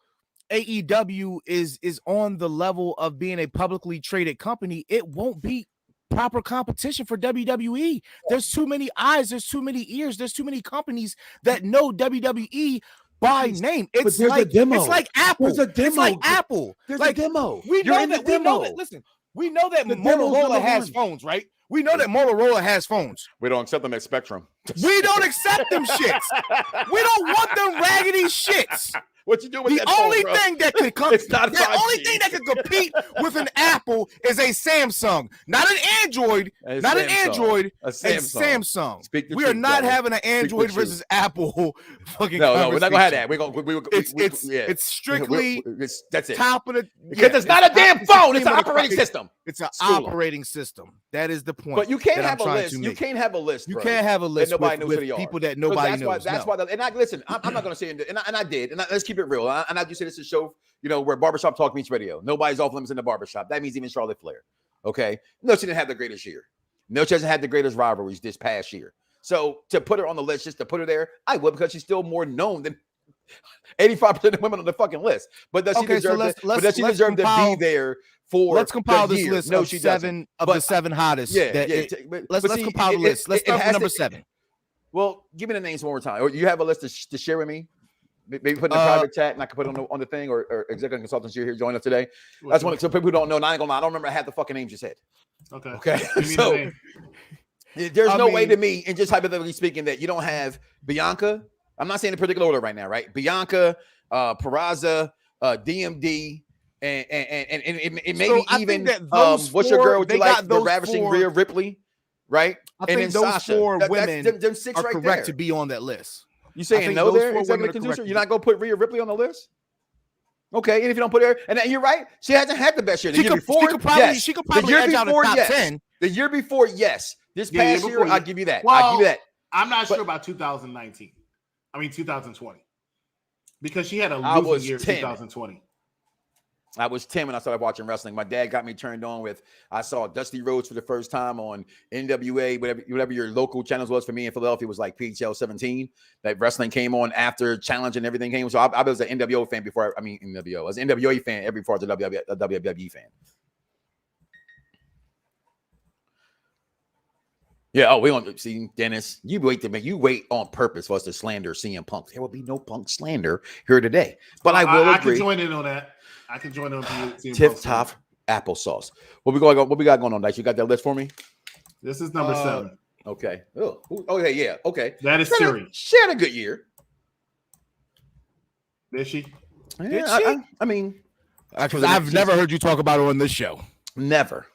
AEW is on the level of being a publicly traded company, it won't be proper competition for WWE. There's too many eyes, there's too many ears, there's too many companies that know WWE by name. It's there's a like demo. It's like Apple. There's a It's like demo. Apple. There's like a demo. We You're know in that. the We know demo. that. Listen, we know that The demo's Motorola number has 1. phones, right? We know that Motorola has phones. We don't accept them at Spectrum. We don't accept them shits. We don't want them raggedy shits. What you doing with The that only phone, bro? thing that could come, It's not the 5G. only thing that could compete with an Apple is a Samsung, not an Android, A not an Samsung. Android, A a Samsung. Speak the We are truth, not brother. having an Speak the Android truth. versus Apple fucking. No, we're not gonna have that. conversation. We're gonna. It's strictly that's it. top of the Because it's not a damn phone. It's an cream of the operating crop. system. It's an School 'em. operating system. That is the point. But you can't that I'm have a trying list. to You make. can't have a list. You bro, can't have a list that nobody with, knows with who they are. people that 'Cause nobody that's knows. Why, that's no. why. And I listen. I'm not gonna say, and I did. And let's keep it real. And I do say this is a show. You know, where barbershop talk meets radio. Nobody's off limits in the barbershop. That means even Charlotte Flair. Okay. No, she didn't have the greatest year. No, she hasn't had the greatest rivalries this past year. So to put her on the list, just to put her there, I would, because she's still more known than 85% of women on the fucking list. But does she deserve to be there for? Let's compile the this year? list No, of she seven doesn't. of the seven hottest. Let's see, compile the list. Let's start with number 7. Well, give me the names one more time. Or you have a list to share with me? Maybe put in the private chat, and I can put it on the thing, or executive consultants here join us today. That's one. So people who don't know, I ain't gonna lie, I don't remember half the fucking names you said. Okay. So there's no way to me, and just hypothetically speaking, that you don't have Bianca. I'm not saying in particular order right now, right? Bianca, Peraza, DMD, and maybe so even what's your girl? They like got the those ravishing 4, Rhea Ripley, right? I and think then those Sasha. 4 women them 6 are right correct there. to be on that list. You saying no there? You're not gonna put Rhea Ripley on the list? Okay, and if you don't put her, and you're right, she hasn't had the best year. The year before, she could probably edge out a top 10. The year before, yes. This past year, I'll give you that. Well, I'll give you that. I'm not sure about 2019. I mean 2020, because she had a losing year in 2020. I was 10 when I started watching wrestling. My dad got me turned on with, I saw Dusty Rhodes for the first time on NWA, whatever your local channels was. For me in Philadelphia, it was like PHL 17. That wrestling came on after Challenge and everything came. So I was an NWO fan before. I was an NWA fan every before I was a WWE fan. Yeah. Oh, we don't see Dennis. You wait on purpose for us to slander CM Punk. There will be no Punk slander here today. But I will agree. I can join in on that. I can join on Tip top applesauce. What we got going on, Dice? You got that list for me? This is number 7. Okay. Yeah. Okay. That is Siri. She had a good year. Did she? Yeah, Did she? I mean, Because I've never heard you talk about her on this show. Never.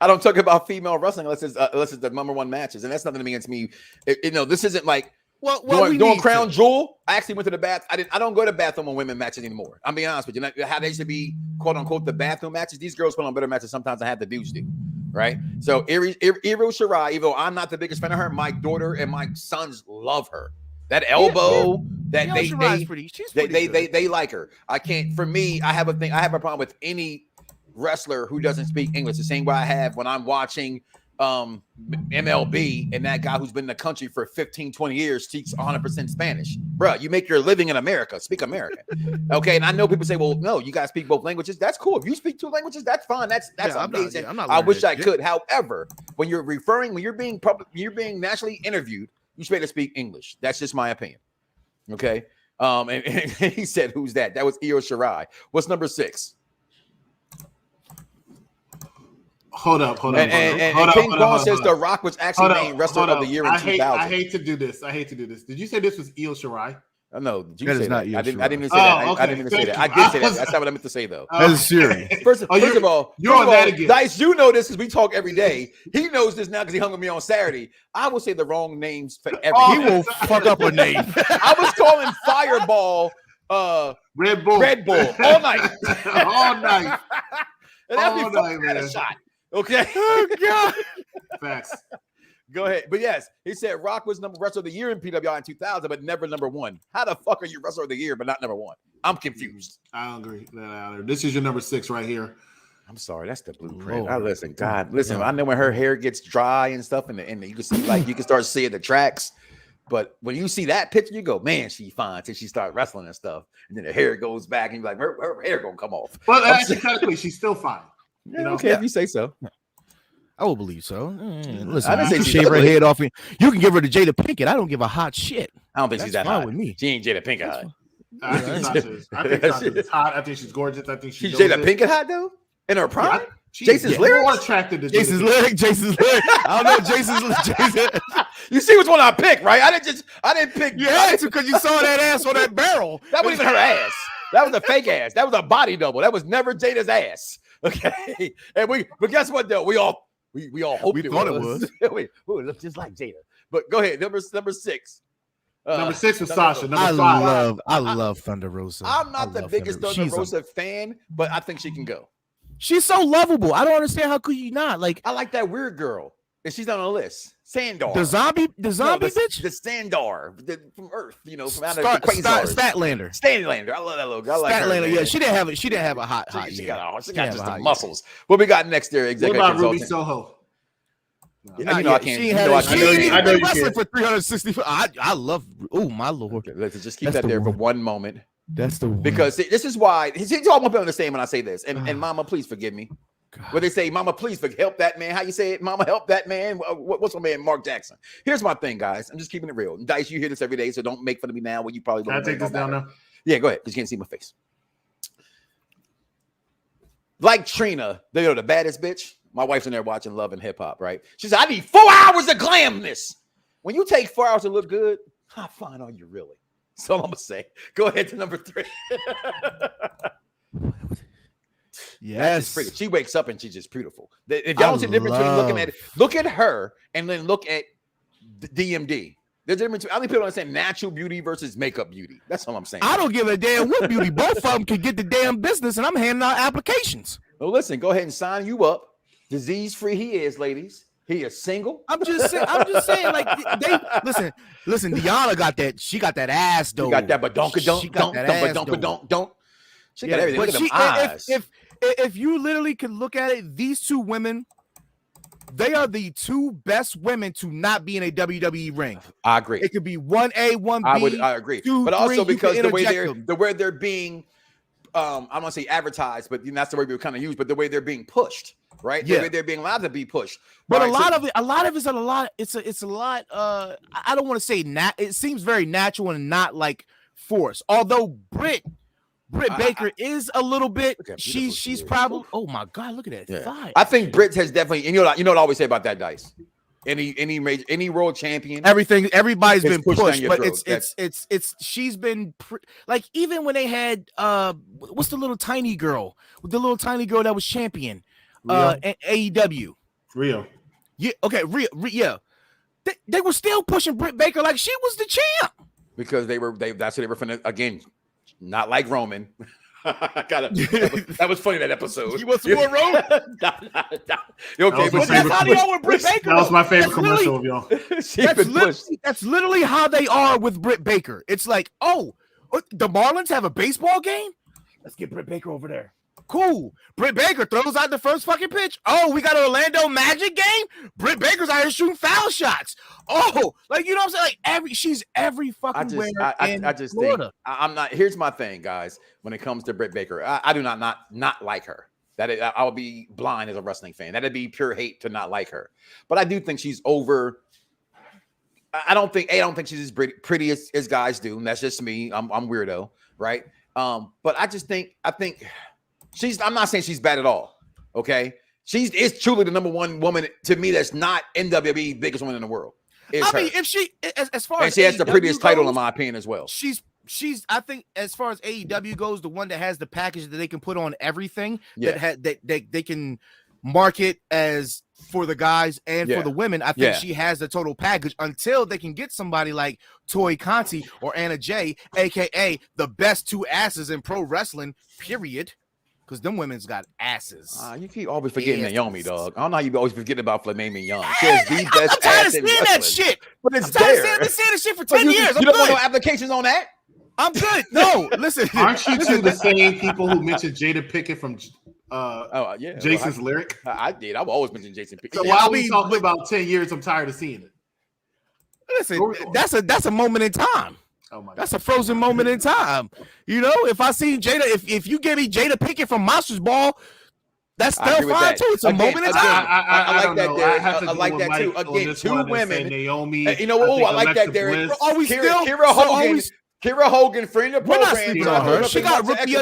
I don't talk about female wrestling unless it's the number 1 matches, and that's nothing against me. This isn't like. Well, doing Crown Jewel. I actually went to the bath. I don't go to the bathroom on women matches anymore. I'm being honest with you. How they should be, quote unquote, the bathroom matches. These girls put on better matches sometimes than have the dudes do, right? So Iro Shirai, even though I'm not the biggest fan of her, my daughter and my sons love her. That elbow, they like her. I can't. For me, I have a problem with any wrestler who doesn't speak English. The same way I have when I'm watching MLB and that guy who's been in the country for 15, 20 years speaks 100% Spanish. Bro, you make your living in America. Speak American. Okay. And I know people say, well, no, you guys speak both languages. That's cool. If you speak 2 languages, that's fine. That's amazing. I wish I could. However, when you're being nationally interviewed, you should be able to speak English. That's just my opinion. Okay. And he said, who's that? That was Io Shirai. What's number 6? Hold up. And King Kong says The Rock was actually named Wrestler of the Year in 2000. I hate to do this. Did you say this was Io Shirai? No, did you that say is that? not Io I didn't Shirai. even say that. Okay. I didn't even say that. I did say that. That's not what I meant to say, though. That is Siri. First of all, again. Dice, you know this because we talk every day. He knows this now because he hung with me on Saturday. I will say the wrong names for everything. He will fuck up a name. I was calling Fireball Red Bull all night. All night. And that'd be fucking a shot. Okay. Oh, God. Facts. Go ahead. But yes, he said Rock was Wrestler of the Year in PWI in 2000, but never number 1. How the fuck are you Wrestler of the Year, but not number 1? I'm confused. I don't agree with that either. This is your number 6 right here. I'm sorry, that's the blueprint. Listen. I know when her hair gets dry and stuff, and you can see, like, you can start seeing the tracks. But when you see that picture, you go, man, she fine till she start wrestling and stuff, and then the hair goes back, and you're like, her hair gonna come off. Well, actually, technically, she's still fine. Okay, if you say so. I will believe so. Listen, I didn't say you she's shave her ugly. head off. You can give her to Jada Pinkett. I don't give a hot shit. I don't think she's that fine hot with me. She ain't Jada Pinkett hot. I think Sasha is hot. I think she's gorgeous. I think she's Jada Pinkett hot though in her prime. Jason's lyrics? More attracted to Jason's lyric. I don't know. Jason. You see which one I picked, right? I didn't pick. You had to because you saw that ass on that barrel. That wasn't even her ass. That was a fake ass. That was a body double. That was never Jada's ass. Okay. But guess what though? We all hoped it was. We look just like Jada. But go ahead. Number 6. Number 6 was Sasha. Number 5. I love Thunder Rosa. I'm not the biggest Thunder Rosa fan, but I think she can go. She's so lovable. I don't understand how could you not like. I like that weird girl, and she's on the list. Sandar, the zombie bitch, the Sandar from Earth, from out of the Quasars. Statlander. I love that logo. I like Statlander. Yeah, she didn't have a hot. She got just the muscles. What we got next there? What about Ruby Soho? I can't. She ain't been wrestling for 360. I love. Oh my lord! Okay, let's just keep that there for one moment. That's the one. Because this is why he's all gonna understand when I say this. And Mama, please forgive me. What they say, Mama, please help that man. How you say it? Mama, help that man. What's my man, Mark Jackson? Here's my thing, guys. I'm just keeping it real. Dice, you hear this every day, so don't make fun of me now. When you probably can I take this down now? Yeah, go ahead. Because you can't see my face. Like Trina, the baddest bitch. My wife's in there watching Love and Hip Hop, right? She said, I need 4 hours of glamness. When you take 4 hours to look good, how fine are you really? That's all I'm gonna say. Go ahead to number 3. Yes, she wakes up and she's just beautiful. If y'all don't see the difference between look at her and then look at DMD. There's a difference. I think people understand natural beauty versus makeup beauty. That's all I'm saying. I don't give a damn what beauty. Both of them can get the damn business, and I'm handing out applications. Well, listen, go ahead and sign you up. Disease free he is, ladies. He is single. I'm just saying, like they listen. Deanna got that. She got that ass though. She got that, but don't. She got everything. Look at them eyes. If you literally can look at it, these two women, they are the 2 best women to not be in a WWE ring. I agree. It could be 1A, 1B. I agree. 2, but also 3, because the way they're being, I'm gonna say advertised, but that's the way we kind of use. But the way they're being pushed. Right, the way they're being allowed to be pushed, but a lot of it's a lot. It's a lot. I don't want to say it seems very natural and not like forced. Although Britt Baker is a little bit. She's probably. Oh my God! Look at that thigh. I think Britt has definitely. And you know what I always say about that, Dice. Any world champion, everybody's been pushed, but it's she's been like even when they had what's the little tiny girl that was champion. AEW. Rio. Yeah, okay, Rio. Yeah. They were still pushing Britt Baker like she was the champ. Because that's what they were finna, again, not like Roman. That was funny, that episode. You want some more Roman? Okay, but that's how they are with Britt Baker. That was my favorite commercial of y'all. That's literally how they are with Britt Baker. It's like, oh, the Marlins have a baseball game? Let's get Britt Baker over there. Cool. Britt Baker throws out the first fucking pitch. Oh, we got an Orlando Magic game? Britt Baker's out here shooting foul shots. Oh, like, you know what I'm saying? Like she's every fucking where in Florida. Think I'm not. Here's my thing, guys. When it comes to Britt Baker, I do not like her. I would be blind as a wrestling fan. That'd be pure hate to not like her. But I do think she's over. I don't think she's as pretty as guys do. And that's just me. I'm weirdo, right? But I think I'm not saying she's bad at all. Okay, is truly the number 1 woman to me that's not WWE biggest woman in the world. Mean, if she as far as she has the prettiest title goes, in my opinion as well. She's I think as far as AEW goes, the one that has the package that they can put on everything that they can market as for the guys and for the women. I think she has the total package until they can get somebody like Toy Conti or Anna Jay, aka the best 2 asses in pro wrestling, period. Because them women's got asses. You keep always forgetting Naomi, dog. I don't know how you always forgetting about Flaming Young. She has the best ass in wrestling. That shit. But it's there. I've been saying this shit for 10 years. You don't want no applications on that? I'm good. No, listen. Aren't you two the same people who mentioned Jada Pinkett from Jason's lyric? I did. I've always mentioned Jason Pinkett. So while we talking about 10 years, I'm tired of seeing it. Listen, that's a moment in time. Oh my God. That's a frozen moment in time. You know, if I see Jada, if you give me Jada Pinkett from Monsters Ball, that's still fine too. It's a moment in time. I like that, Derek. I like that too. Again, 2 women. Naomi. You know what? I like that, Derek. Kira Hogan, friend of the program. We're not sleeping on her. She got rookie.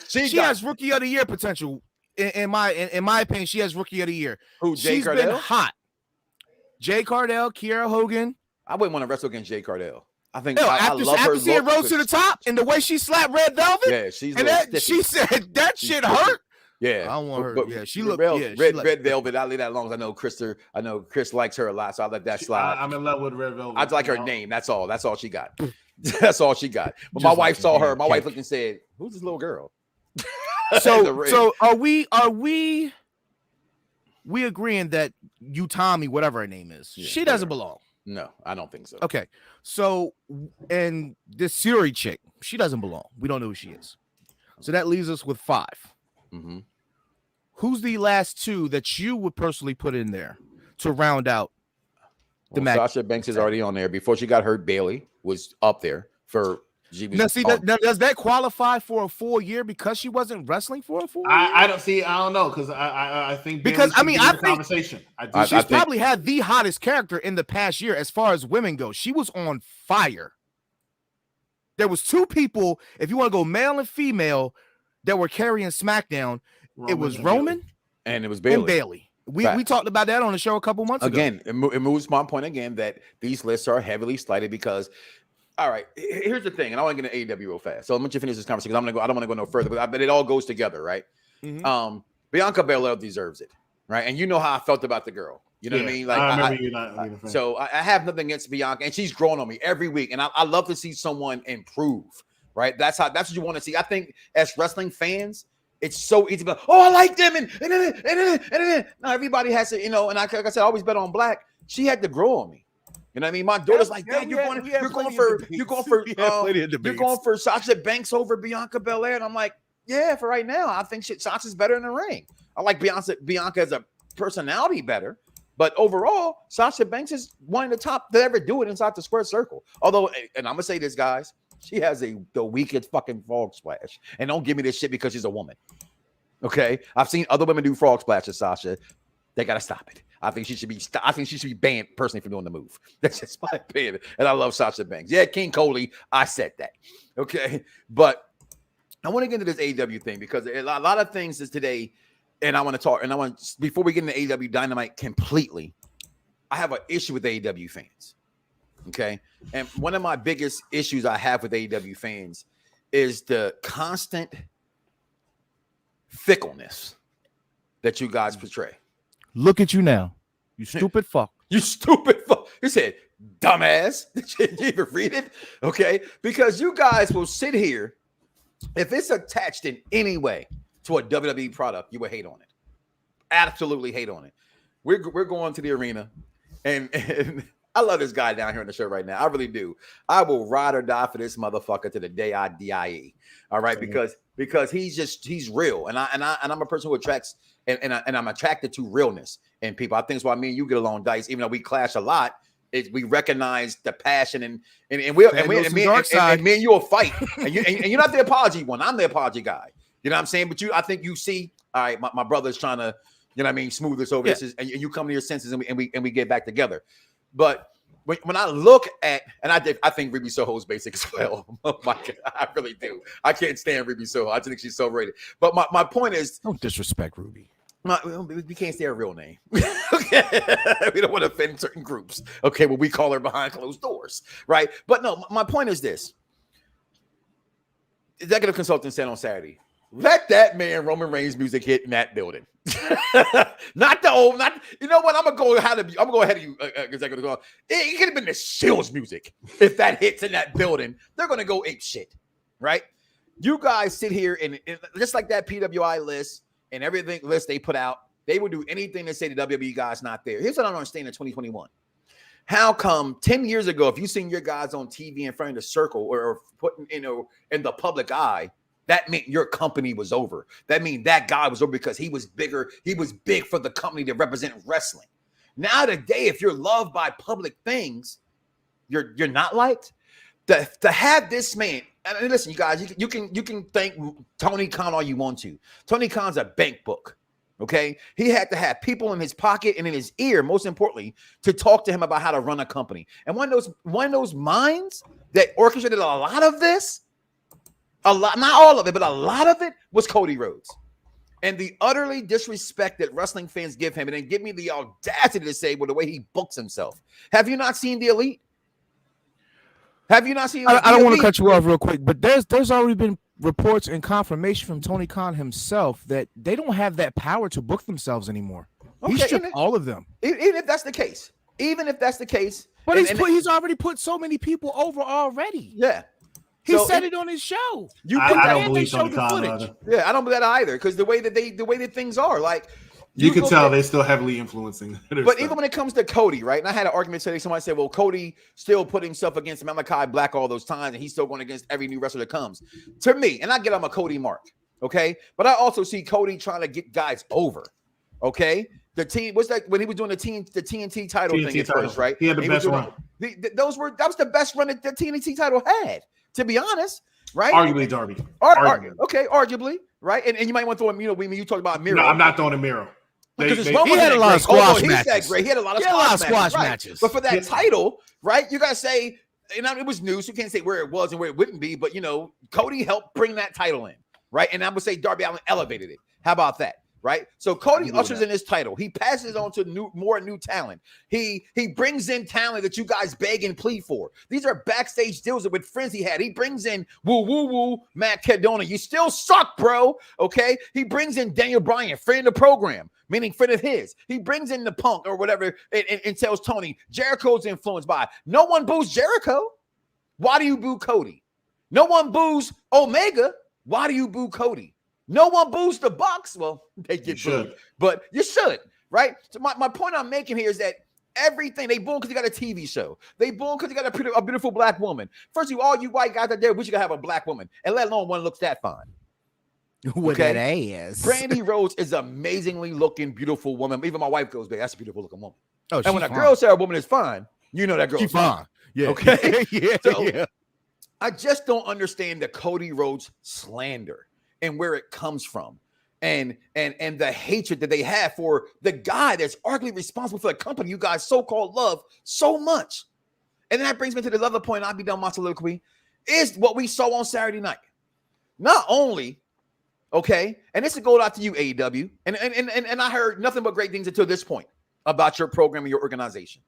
She has rookie of the year potential in my opinion, she has Rookie of the Year. Who, Jay She's Cardell? been hot. Jay Cardell, Kiera Hogan. I wouldn't want to wrestle against Jay Cardell. I think Yo, I love her after seeing look, Rose to the Top and the way she slapped Red Velvet, yeah, she's and she said that shit hurt. Yeah, I don't want her. But yeah, she looked. Red Velvet. I leave that alone. I know Chris likes her a lot, so I let that slide. I'm in love with Red Velvet. I like her name. That's all. That's all she got. That's all she got. But my wife saw her. My wife looked and said, "Who's this little girl?" So are we agreeing that Tommy, whatever her name is, she doesn't belong? No, I don't think so. Okay, so and this Siri chick, she doesn't belong. We don't know who she is. So that leaves us with 5. Mm-hmm. Who's the last 2 that you would personally put in there to round out the match? Sasha Banks is already on there. Before she got hurt, Bailey was up there for. Now, see, does that qualify for a full year because she wasn't wrestling for a full year? I don't know because I think because I think conversation. She's probably had the hottest character in the past year as far as women go. She was on fire. There was 2 people, if you want to go male and female, that were carrying SmackDown. It was Roman and it was Bailey. And Bailey. We talked about that on the show a couple months ago. Again, it moves my point again that these lists are heavily slighted because. All right, here's the thing, and I want to get into AEW real fast. So I'm going to finish this conversation because I don't want to go no further, but it all goes together, right? Mm-hmm. Bianca Belair deserves it, right? And you know how I felt about the girl. You know what I mean? Like I remember you not. So I have nothing against Bianca, and she's growing on me every week, and I love to see someone improve, right? That's what you want to see. I think as wrestling fans, it's so easy to be like, oh, I like them, and now everybody has to, and like I said, I always bet on Black. She had to grow on me. You know what I mean? My daughter's like, Dad, you're going for Sasha Banks over Bianca Belair, and I'm like, yeah, for right now, I think Sasha's better in the ring. I like Bianca as a personality better, but overall, Sasha Banks is one of the top to ever do it inside the square circle. Although, and I'm gonna say this, guys, she has the weakest fucking frog splash, and don't give me this shit because she's a woman. Okay, I've seen other women do frog splashes, Sasha. They gotta stop it. I think she should be banned personally from doing the move. That's just my opinion. And I love Sasha Banks. Yeah, King Coley, I said that. Okay. But I want to get into this AEW thing because a lot of things is today, and I want to talk, and before we get into AEW Dynamite completely, I have an issue with AEW fans. Okay. And one of my biggest issues I have with AEW fans is the constant fickleness that you guys portray. Look at you now. You stupid fuck. You stupid fuck. He said, dumbass. Did you even read it? Okay. Because you guys will sit here. If it's attached in any way to a WWE product, you will hate on it. Absolutely hate on it. We're going to the arena. And I love this guy down here on the show right now. I really do. I will ride or die for this motherfucker to the day I die. All right. Because he's real. And I'm a person who attracts and I'm attracted to realness in people. I think that's why me and you get along, Dice, even though we clash a lot. We recognize the passion and me and you will fight. and you're not the apology one. I'm the apology guy. You know what I'm saying? But I think you see, all right, my brother's trying to, you know what I mean, smooth this over. Yeah. And you come to your senses and we get back together. But when I look at, and I think Ruby Soho's basic as well. Oh my God, I really do. I can't stand Ruby Soho. I just think she's so rated. But my point is, don't disrespect Ruby. We can't say her real name. Okay. We don't want to offend certain groups. Okay, well, we call her behind closed doors, right? But no, my point is this. Executive consultant said on Saturday, let that man Roman Reigns music hit in that building. Not you know what? I'm gonna go ahead of you, executive consultant. It could have been the Shills music if that hits in that building. They're gonna go ape shit, right? You guys sit here and just like that PWI list. And everything list they put out, they would do anything to say the WWE guy's not there. Here's what I don't understand in 2021. How come 10 years ago, if you seen your guys on TV in front of the circle or putting in the public eye, that meant your company was over. That means that guy was over because he was bigger. He was big for the company to represent wrestling. Now today, if you're loved by public things, you're not liked. To have this man. And listen, you guys, you can thank Tony Khan all you want to. Tony Khan's a bank book, okay? He had to have people in his pocket and in his ear, most importantly, to talk to him about how to run a company. And one of those minds that orchestrated a lot of this, not all of it, but a lot of it was Cody Rhodes. and the utterly disrespect that wrestling fans give him, and then give me the audacity to say, well, the way he books himself. Have you not seen the Elite? Have you not seen? I don't want to cut you off real quick, but there's already been reports and confirmation from Tony Khan himself that they don't have that power to book themselves anymore. Okay, He stripped all of them. Even if that's the case, but he's already put so many people over already. Yeah. He said it on his show. I don't believe Tony Khan either. Yeah, I don't believe that either, because the way that things are, like you can tell they're still heavily influencing. But even when it comes to Cody, right? And I had an argument today. Somebody said, "Well, Cody still put himself against Malachi Black all those times, and he's still going against every new wrestler that comes." To me, and I get I'm a Cody mark, okay? But I also see Cody trying to get guys over, okay? The team, what's that when he was doing the TNT title thing at first, right? He had the best run. That was the best run that the TNT title had. To be honest, right? Arguably, Darby. Okay, arguably, right? And you might want to throw a when you talk about Miro. No, I'm not throwing a Miro. He had a lot of squash matches. He had a lot of squash matches. But for that title, right? You gotta say, and it was new, so you can't say where it was and where it wouldn't be. But Cody helped bring that title in, right? And I would say Darby Allin elevated it. How about that? Right, so Cody ushers in his title. He passes on to more new talent. He brings in talent that you guys beg and plead for. These are backstage deals with friends he had. He brings in woo Matt Cardona. You still suck, bro. Okay. He brings in Daniel Bryan, friend of the program, meaning friend of his. He brings in the Punk or whatever and tells Tony Jericho's influenced by. No one boos Jericho. Why do you boo Cody? No one boos Omega. Why do you boo Cody? No one boos the Bucks. Well, they get booed, but you should, right? So my point I'm making here is that everything they boo because you got a TV show. They boo because you got a beautiful black woman. First of all you white guys out there, we should have a black woman, and let alone one looks that fine. With that ass. Brandy Rhodes is an amazingly looking, beautiful woman. Even my wife goes, "Babe, that's a beautiful looking woman." Oh, and when a girl says a woman is fine, you know that girl's she's fine. Yeah. Okay. Yeah. I just don't understand the Cody Rhodes slander and where it comes from, and the hatred that they have for the guy that's arguably responsible for the company you guys so-called love so much. And that brings me to the other point. I'll be done my soliloquy. Is what we saw on Saturday night. Not only, okay, and this is going out to you, AEW, and I heard nothing but great things until this point about your program and your organization.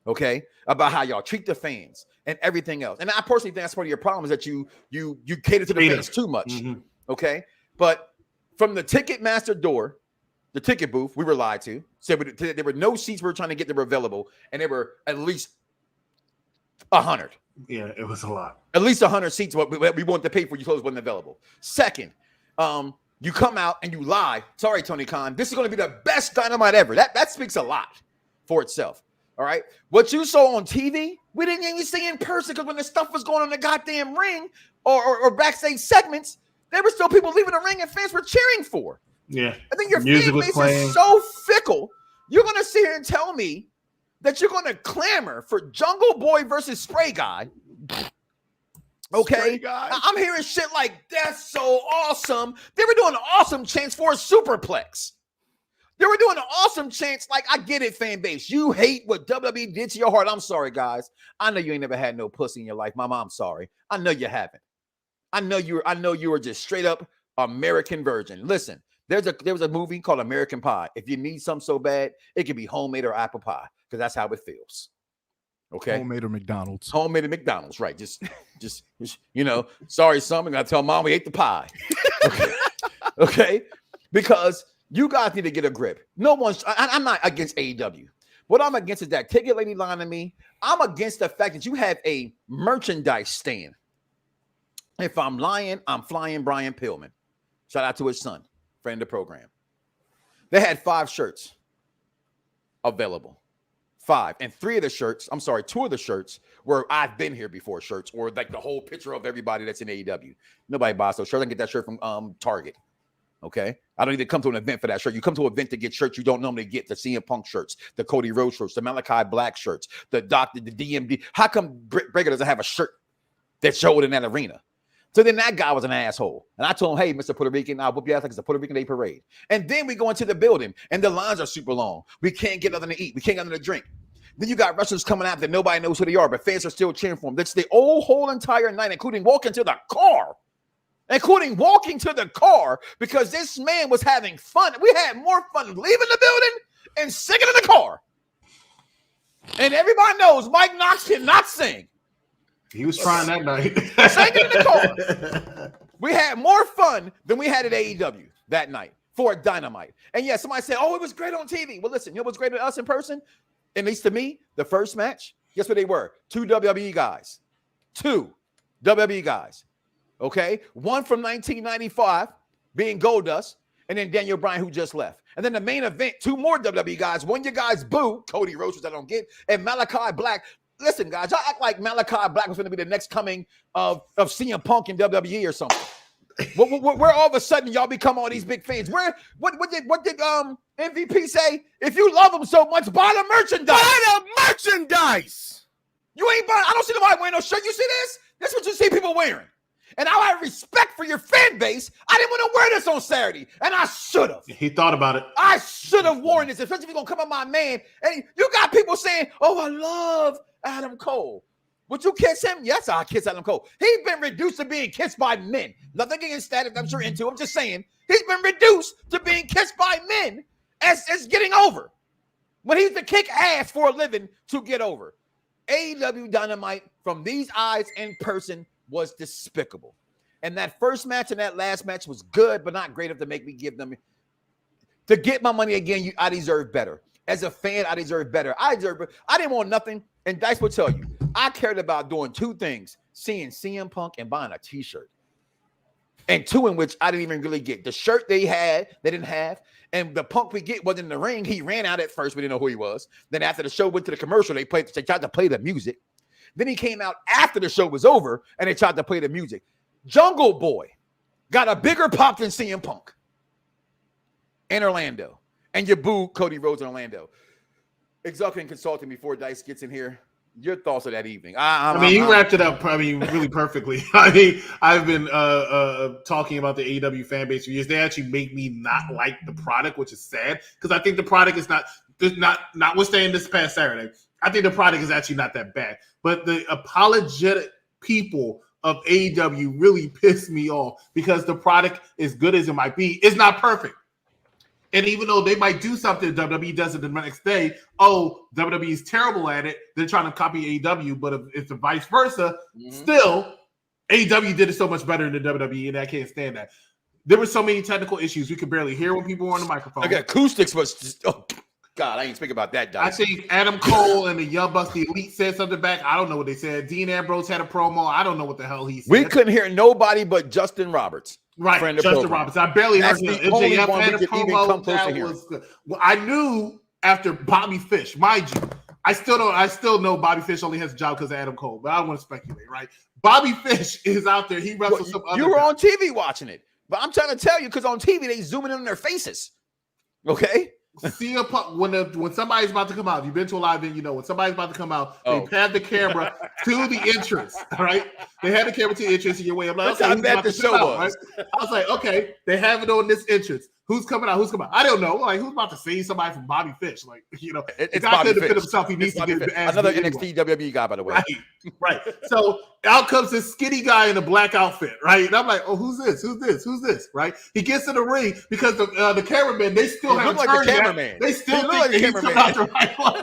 Okay, about how y'all treat the fans and everything else. And I personally think that's part of your problem is that you cater to the fans too much. Mm-hmm. Okay, but from the Ticketmaster door, the ticket booth, we were lied to. Said there were no seats we were trying to get that were available, and there were at least 100. Yeah, it was a lot. At least 100 seats what we wanted to pay for. You told us wasn't available. Second, you come out and you lie. Sorry, Tony Khan. This is going to be the best Dynamite ever. That speaks a lot for itself. All right. What you saw on TV, we didn't even see in person because when the stuff was going on in the goddamn ring or backstage segments, there were still people leaving the ring and fans were cheering for. Yeah. I think your fan base is so fickle. You're going to sit here and tell me that you're going to clamor for Jungle Boy versus Spray Guy. Okay. Spray Guy. I'm hearing shit like, that's so awesome. They were doing awesome chants for a superplex. They were doing an awesome chants like, I get it, fan base. You hate what WWE did to your heart. I'm sorry, guys. I know you ain't never had no pussy in your life. Mama, I'm sorry. I know you haven't. I know you were just straight up American virgin. Listen, there was a movie called American Pie. If you need something so bad, it can be homemade or apple pie because that's how it feels. Okay, homemade or McDonald's. Homemade or McDonald's, right? Just sorry, son. I'm gonna tell mom we ate the pie. Okay, okay, because you guys need to get a grip. I'm not against AEW. What I'm against is that ticket lady lying to me. I'm against the fact that you have a merchandise stand. If I'm lying, I'm flying Brian Pillman. Shout out to his son, friend of the program. They had 5 shirts available. 5. And 2 of the shirts were I've been here before shirts, or like the whole picture of everybody that's in AEW. Nobody buys those shirts. I can get that shirt from Target. Okay. I don't need to come to an event for that shirt. You come to an event to get shirts you don't normally get, the CM Punk shirts, the Cody Rhodes shirts, the Malachi Black shirts, the DMD. How come Britt Baker doesn't have a shirt that showed in that arena? So then that guy was an asshole. And I told him, hey, Mr. Puerto Rican, I'll whoop your ass like it's a Puerto Rican Day parade. And then we go into the building and the lines are super long. We can't get nothing to eat. We can't get nothing to drink. Then you got wrestlers coming out that nobody knows who they are, but fans are still cheering for them. That's the whole entire night, including walking to the car. including walking to the car because this man was having fun. We had more fun leaving the building and singing in the car. And everybody knows Mike Knox cannot sing. He was trying that night. Singing in the car. We had more fun than we had at AEW that night for Dynamite. And yeah, somebody said, oh, it was great on TV. Well, listen, you know what's great to us in person? At least to me, the first match, guess what they were? 2 WWE guys. 2 WWE guys. Okay? One from 1995 being Goldust, and then Daniel Bryan, who just left. And then the main event, 2 more WWE guys. One your guys, Boo, Cody Rhodes, which I don't get, and Malachi Black. Listen, guys, y'all act like Malachi Black was going to be the next coming of CM Punk in WWE or something. Where all of a sudden y'all become all these big fans? What did MVP say? If you love them so much, buy the merchandise. Buy the merchandise. You ain't buying. I don't see nobody wearing no shirt. You see this? That's what you see people wearing. And I have respect for your fan base. I didn't want to wear this on Saturday, and I should have. He thought about it. I should have worn this, especially if you're gonna come on my man. And you got people saying, "Oh, I love Adam Cole." Would you kiss him? Yes, I kiss Adam Cole. He's been reduced to being kissed by men. Nothing against that, if I'm sure into. I'm just saying he's been reduced to being kissed by men as getting over. When he used to kick ass for a living to get over. AEW Dynamite from these eyes in person was despicable. And that first match and that last match was good, but not great enough to make me give them. To get my money again, I deserve better. As a fan, I deserve better. I didn't want nothing. And Dice will tell you, I cared about doing 2 things: seeing CM Punk and buying a t-shirt. And 2 in which I didn't even really get. The shirt they didn't have. And the Punk we get wasn't in the ring. He ran out at first. We didn't know who he was. Then after the show went to the commercial, they tried to play the music. Then he came out after the show was over, and they tried to play the music. Jungle Boy got a bigger pop than CM Punk in Orlando. And you boo Cody Rhodes in Orlando. Executive consulting before Dice gets in here. Your thoughts of that evening? You wrapped it up really perfectly. I mean, I've been talking about the AEW fan base for years. They actually make me not like the product, which is sad because I think the product is notwithstanding this past Saturday. I think the product is actually not that bad. But the apologetic people of AEW really piss me off because the product, as good as it might be, is not perfect. And even though they might do something, WWE does it the next day. Oh, WWE is terrible at it. They're trying to copy AEW, but if it's the vice versa, still, AEW did it so much better than WWE, and I can't stand that. There were so many technical issues. We could barely hear when people were on the microphone. Like acoustics was just, oh, God, I ain't speaking about that, Dice. I think Adam Cole and the Young Bucks, the Elite, said something back. I don't know what they said. Dean Ambrose had a promo. I don't know what the hell he said. We couldn't hear nobody but Justin Roberts. Right, Justin Roberts. I barely heard him. MJF had a promo. That was good. Well, I knew after Bobby Fish, mind you, I still know Bobby Fish only has a job because of Adam Cole, but I don't want to speculate, right? Bobby Fish is out there. He wrestles some other. You were on TV watching it, but I'm trying to tell you because on TV they zooming in on their faces. Okay. See when somebody's about to come out. If you've been to a live event, you know when somebody's about to come out, they have the camera to the entrance. All right, they had the camera to the entrance in your way. I'm like, okay, bad the show was. Right? I was like, okay, they have it on this entrance. Who's coming out? Who's coming out? I don't know. Like, who's about to see somebody from Bobby Fish? Like, it's Bobby Fish. Himself. He needs to get another NXT WWE guy, by the way. Right. So out comes this skinny guy in a black outfit, right? And I'm like, oh, who's this? Who's this? Who's this? Right? He gets in the ring because the cameraman, they still haven't turned yet. They still think that he's coming out the right one.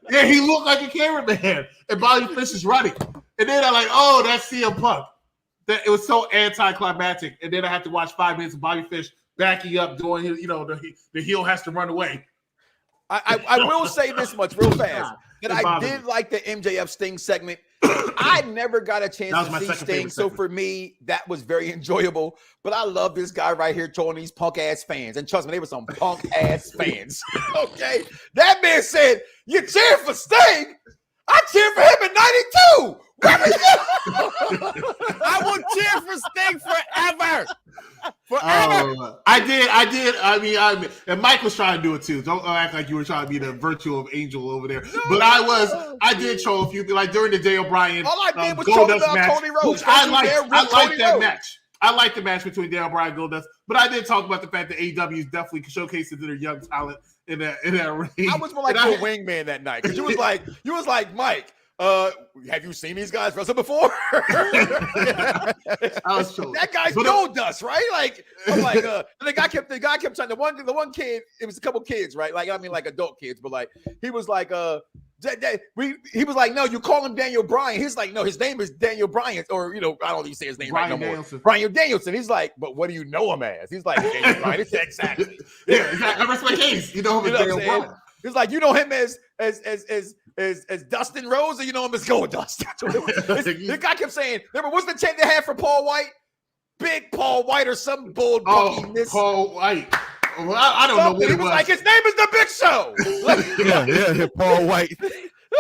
Yeah, he looked like a cameraman, and Bobby Fish is running. And then I'm like, oh, that's CM Punk. That it was so anticlimactic. And then I have to watch 5 minutes of Bobby Fish backing up, doing the heel has to run away. I will say this much real fast that I did like the MJF Sting segment. I never got a chance to see Sting, so for me that was very enjoyable. But I love this guy right here trolling these punk ass fans, and trust me, they were some punk ass fans. Okay, that man said, "You cheer for Sting? I cheer for him in '92." I will cheer for Sting forever. Forever. I did. I mean, and Mike was trying to do it too. Don't act like you were trying to be the virtual angel over there. No, but I did troll a few things, like during the Daniel Bryan all I did was Goldust match, Cody Rhodes. I liked that match. I liked the match between Daniel Bryan and Goldust, but I did talk about the fact that AEW is definitely showcasing their young talent in that ring. I was more like a wingman that night because you was like, Mike, have you seen these guys wrestle before? That guy's gold dust, right? Like, I'm like, the guy kept trying. The one kid, it was a couple kids, right? Like, I mean, like adult kids, but like, he was like, he was like, no, you call him Daniel Bryan. He's like, no, his name is Daniel Bryan, or I don't know if you say his name Bryan right no Danielson. more. Bryan Danielson. He's like, but what do you know him as? He's like, Daniel Bryan. He said, exactly. I rest my case. You know him as Daniel Bryan. He's like, you know him as Dustin Rose, or you know him as Goldust. The guy kept saying, remember, what's the chant they had for Paul White? Big Paul White or some bull. Paul White. Well, I don't know what it was. Like, his name is the Big Show. yeah, Paul White.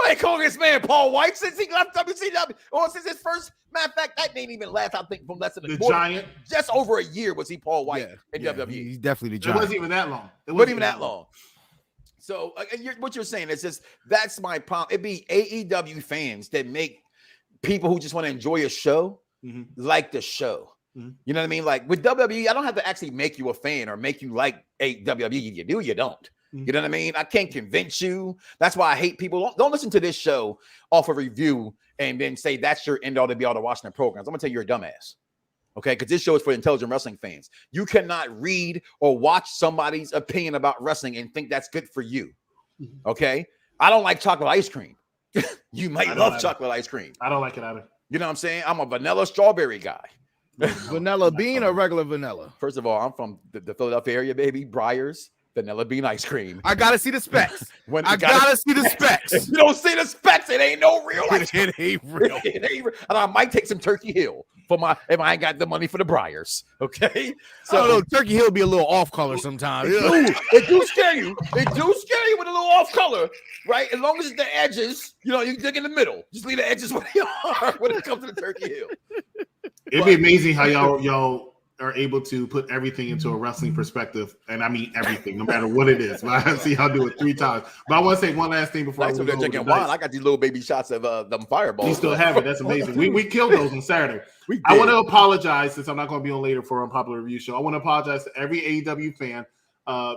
They call this man Paul White since he left WCW, or since his first. Matter of fact, that name even last, I think, from less than the Giant. Just over a year was he Paul White in WWE. He's definitely the Giant. It wasn't even that long. It wasn't even that long. So what you're saying is just that's my problem. It'd be AEW fans that make people who just want to enjoy a show like the show. You know what I mean? Like with WWE, I don't have to actually make you a fan or make you like WWE. You do, you don't. You know what I mean? I can't convince you. That's why I hate people. Don't listen to this show off a review and then say that's your end all to be all to watching the programs. I'm gonna tell you, you're a dumbass. Okay, because this show is for intelligent wrestling fans. You cannot read or watch somebody's opinion about wrestling and think that's good for you. Okay, I don't like chocolate ice cream. You might love chocolate ice cream. I don't like it either. You know what I'm saying? I'm a vanilla strawberry guy. Vanilla bean or regular vanilla? First of all, I'm from the Philadelphia area, baby. Briars, vanilla bean ice cream. I gotta see the specs. I gotta see the specs. If you don't see the specs, it ain't no real ice cream. It ain't real. It ain't real. And I might take some Turkey Hill if I ain't got the money for the Briars. Okay, so Turkey Hill be a little off color sometimes. It do scare you. It do scare you with a little off color, right? As long as it's the edges, you dig in the middle. Just leave the edges where they are when it comes to the Turkey Hill. It'd be amazing how y'all are able to put everything into a wrestling perspective, and I mean everything, no matter what it is. But I see y'all do it 3 times. But I want to say one last thing before I move on. Drinking wine. I got these little baby shots of them fireballs. You still have it. That's amazing. We killed those on Saturday. I want to apologize since I'm not going to be on later for Unpopular Review Show. I want to apologize to every AEW fan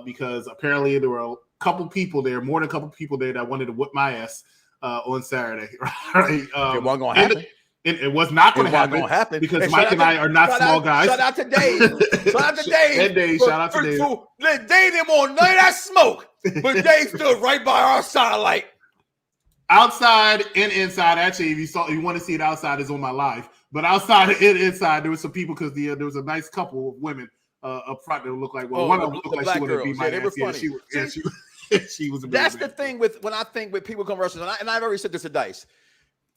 because apparently there were a couple people there, more than a couple people there that wanted to whip my ass on Saturday. Right? It wasn't going to happen. It was not going to happen because Mike and I are not small guys. Shout out to Dave. Shout out to Dave. Shout out to Dave. Dave didn't want none of that smoke, but Dave stood right by our satellite. Outside and inside, actually, if you want to see it outside, it's on my live. But outside and inside, there was some people because there was a nice couple of women up front that looked like one of them looked like she wanted to be my they ass. were funny. She was. That's the thing when I think with people come wrestling, and I've already said this to Dice.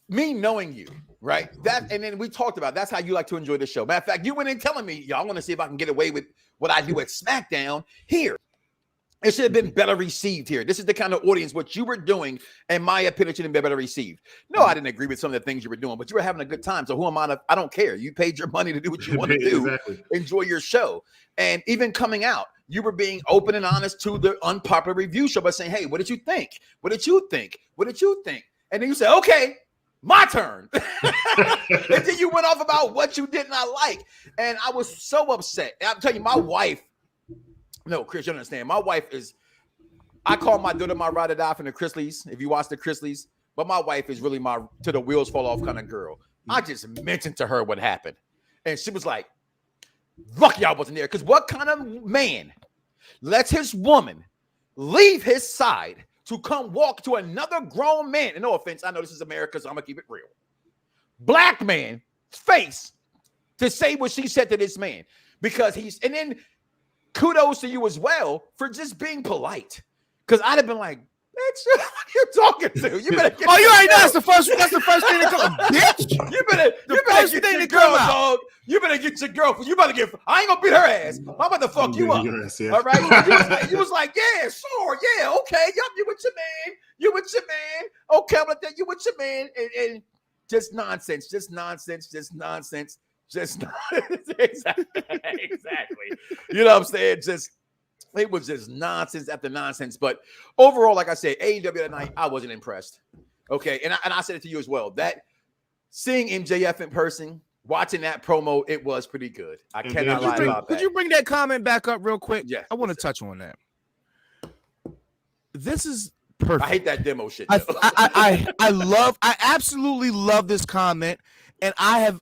Me knowing you, right? And then we talked about that's how you like to enjoy the show. Matter of fact, you went in telling me, y'all want to see if I can get away with what I do at SmackDown here. It should have been better received here. This is the kind of audience what you were doing, in my opinion, should have been better received. No, I didn't agree with some of the things you were doing, but you were having a good time. So who am I? I don't care. You paid your money to do what you want to do. Exactly. Enjoy your show. And even coming out, you were being open and honest to the Unpopular Review Show by saying, hey, what did you think? What did you think? What did you think? And then you said, okay, my turn. And then you went off about what you did not like. And I was so upset. And I'm telling you, my wife, no, Chris, you understand. My wife is, I call my daughter my ride or die from the Chrisleys, if you watch the Chrisleys. But my wife is really my to the wheels fall off kind of girl. I just mentioned to her what happened. And she was like, lucky I wasn't there. Because what kind of man lets his woman leave his side to come walk to another grown man? And no offense, I know this is America, so I'm going to keep it real. Black man's face to say what she said to this man. Because and then kudos to you as well for just being polite. Because I'd have been like, bitch, what are you talking to? You better get you already know that's the first thing to come out. Bitch. You better get your girl, dog. You better get your girlfriend. You better get, I ain't gonna beat her ass. I'm about to fuck you up. All right. You was like, yeah, sure, yeah, okay. Yup, you with your man. You with your man. Okay, I'm gonna you with your man. And just nonsense. Exactly. You know what I'm saying? It was just nonsense after nonsense. But overall, like I said, AEW tonight, I wasn't impressed. Okay, and I said it to you as well. That seeing MJF in person, watching that promo, it was pretty good. I cannot lie about that. Could you bring that comment back up real quick? Yeah, I want to touch on that. This is perfect. I hate that demo shit. I absolutely love this comment, and I have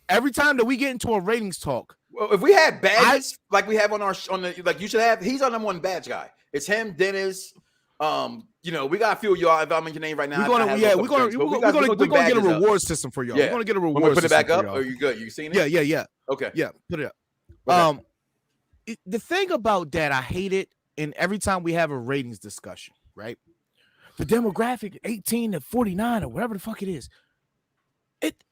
every time that we get into a ratings talk. Well, if we had badges like we have on the like you should have, he's our number one badge guy. It's him, Dennis. You know, we got a few of y'all. If I'm in your name right now, we're gonna get a reward system for y'all. Yeah. We're gonna get a reward. Put it system back up. y'all. Are you good? You seen it? Yeah. Okay. Yeah, put it up. Okay. The thing about that, I hate it. And every time we have a ratings discussion, right? The demographic 18 to 49 or whatever the fuck it is.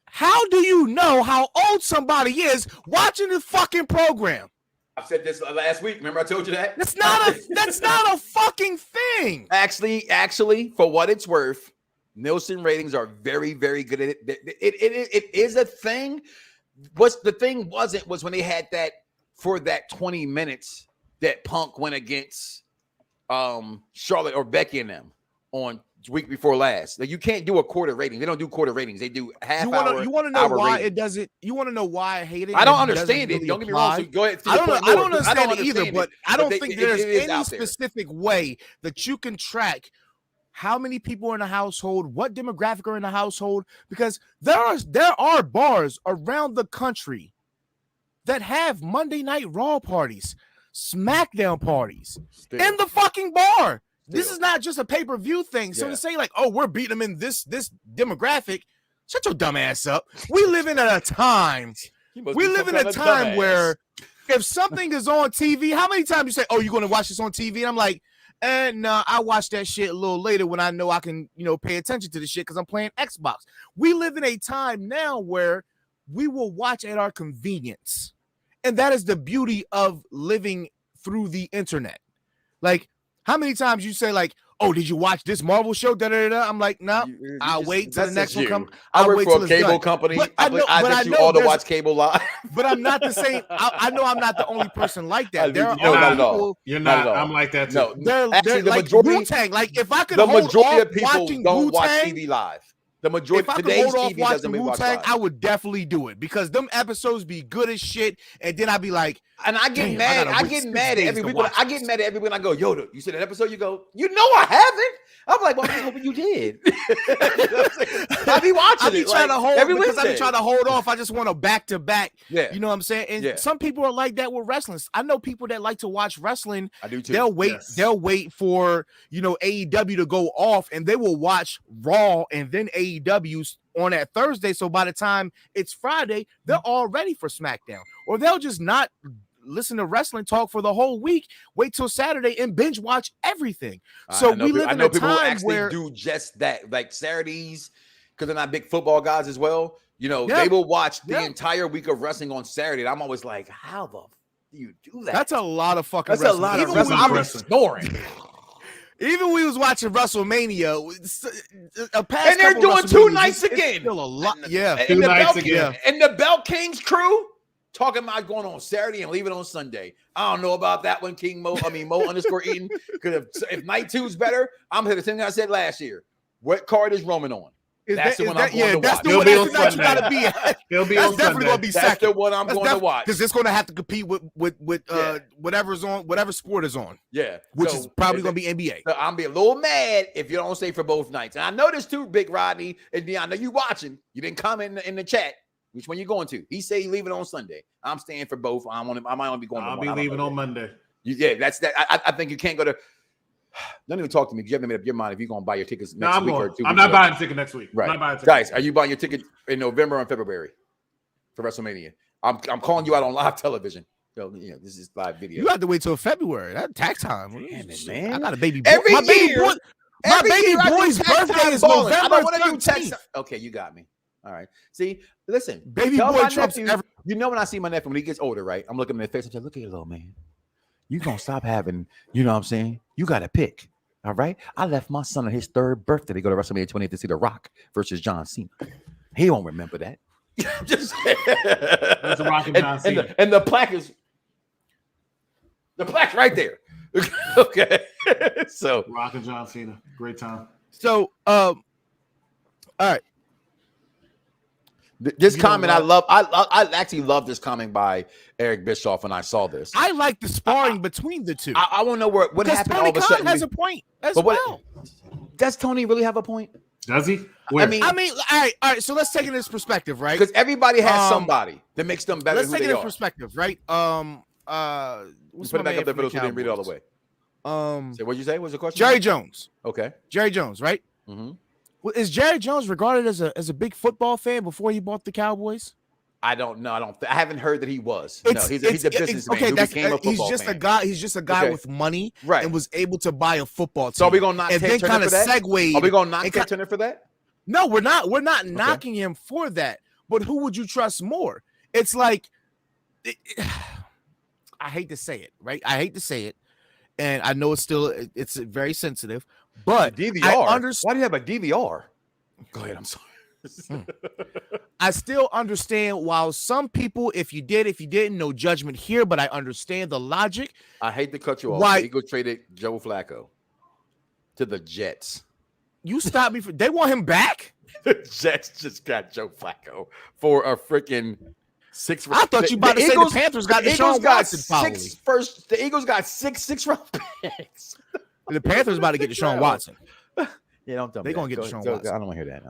How do you know how old somebody is watching the fucking program? I said this last week. Remember I told you that? That's not a fucking thing. Actually, for what it's worth, Nielsen ratings are very, very good at it. It is a thing. What's the thing was when they had that for that 20 minutes that Punk went against Charlotte or Becky and them on week before last. Like, you can't do a quarter rating. They don't do quarter ratings. They do half hour. You want to know why rating. it doesn't? You want to know why I hate it? I don't understand it. Really don't get me wrong. So go ahead. I don't understand it either. But I don't think there's any specific way that you can track how many people are in the household, what demographic are in the household, because there are bars around the country that have Monday Night Raw parties, SmackDown parties in the fucking bar. This is not just a pay-per-view thing. So to say like, oh, we're beating them in this demographic, shut your dumb ass up. We live in a time. Where if something is on TV, how many times you say, oh, you're going to watch this on TV? And I'm like, no, I watch that shit a little later when I know I can, pay attention to the shit because I'm playing Xbox. We live in a time now where we will watch at our convenience. And that is the beauty of living through the internet. Like, how many times you say like, oh, did you watch this Marvel show? I'm like, nah, I'll wait till the next one comes. I work for a cable company. I bet you all to watch cable live. But I'm not the same. I know I'm not the only person like that. There are not at all. You're not. I'm like that too. No, they're the like majority, Wu-Tang. Like if I could the hold majority off of people watching don't watch Wu-Tang, TV live. The majority if I could hold off watching Wu-Tang, I would definitely do it because them episodes be good as shit, and then I'd be like, and I get mad. I get mad at every week. I get mad at every week. I go, yo, you see that episode? You go, I haven't. I'm like, well, I'm hoping you did. I be watching. I be trying to hold every because Wednesday. I be trying to hold off. I just want to back to back. Yeah, you know what I'm saying. And some people are like that with wrestling. I know people that like to watch wrestling. I do too. They'll wait. Yes. They'll wait for AEW to go off, and they will watch Raw and then AEW's on that Thursday. So by the time it's Friday, they're all ready for SmackDown, or they'll just not listen to wrestling talk for the whole week, wait till Saturday and binge watch everything. So we live in a time where do just that, like Saturdays, because they're not big football guys as well. They will watch the entire week of wrestling on Saturday. And I'm always like, how the do you do that? That's a lot of fucking wrestling. That's a lot of wrestling. I'm snoring. Even when we was watching WrestleMania, and they're doing 2 nights again. Still a lot, yeah. And the Belt Kings crew talking about going on Saturday and leaving on Sunday. I don't know about that one, Mo _Eden. Because if night 2's better, I'm here. The thing I said last year. What card is Roman on? That's the one I'm going to watch. He'll be on Sunday. You gotta be at. He'll be on definitely going to be second. That's the one I'm going to watch. Because it's going to have to compete with whatever's on, whatever sport is on. Yeah. Which is probably going to be NBA. So I'm be a little mad if you don't stay for both nights. And I know this too, Big Rodney. And I know you watching. You didn't comment in the chat. Which one you going to? He say he leaving on Sunday. I'm staying for both. I might only be going. I'll be leaving on Monday. That's that. I think you can't go to. Don't even talk to me because you haven't made up your mind if you're going to buy your tickets next week or 2 weeks. I'm not buying a ticket next week. Right, guys, are you buying your ticket in November or in February for WrestleMania? I'm calling you out on live television. So, this is live video. You have to wait till February. That's tax time. Damn it, man! I got a baby boy. Every year, my baby boy's birthday is November. I don't want to do text. Okay, you got me. All right. See, listen, baby boy Trump's when I see my nephew when he gets older, right? I'm looking in his face and say, "Look at you, little man. You gonna stop having, you know what I'm saying? You got to pick." All right. I left my son on his 3rd birthday to go to WrestleMania 20 to see The Rock versus John Cena. He won't remember that. Just that's The Rock and John Cena. And the plaque right there. Okay. So Rock and John Cena. Great time. So all right. This comment I love. I actually love this comment by Eric Bischoff when I saw this. I like the sparring between the two. I want to know what happened all of a sudden. Has a point as well. does Tony really have a point? Does he? Where? I mean, all right. So let's take it in this perspective, right? Because everybody has somebody that makes them better. Let's than take who it they in are. perspecause, right? Put it back up there for those who didn't read it all the way. So what'd you say? What's the question? Jerry Jones. Okay. Jerry Jones, right? Mm-hmm. Well, is Jerry Jones regarded as a big football fan before he bought the Cowboys? I don't know. I haven't heard that he was. He's a businessman who became a football fan. He's just a guy with money, right, and was able to buy a football team. So are we gonna knock and Ted then kind of segue? Are we gonna knock Ted Turner for that? No, we're not. We're not knocking him for that. But who would you trust more? It's like, I hate to say it, right? I hate to say it, and I know it's very sensitive. But DVR. Why do you have a DVR? Go ahead. I'm sorry. I still understand while some people, if you didn't, no judgment here, but I understand the logic. I hate to cut you off. Why the Eagles traded Joe Flacco to the Jets. You stop me they want him back? The Jets just got Joe Flacco for a freaking 6. I thought you about to say the Panthers got Deshaun Watson finally. The Eagles got 6 round picks. The Panthers about to get Deshaun Watson. Yeah, don't tell me. They're gonna get Deshaun Watson. I don't want to hear that.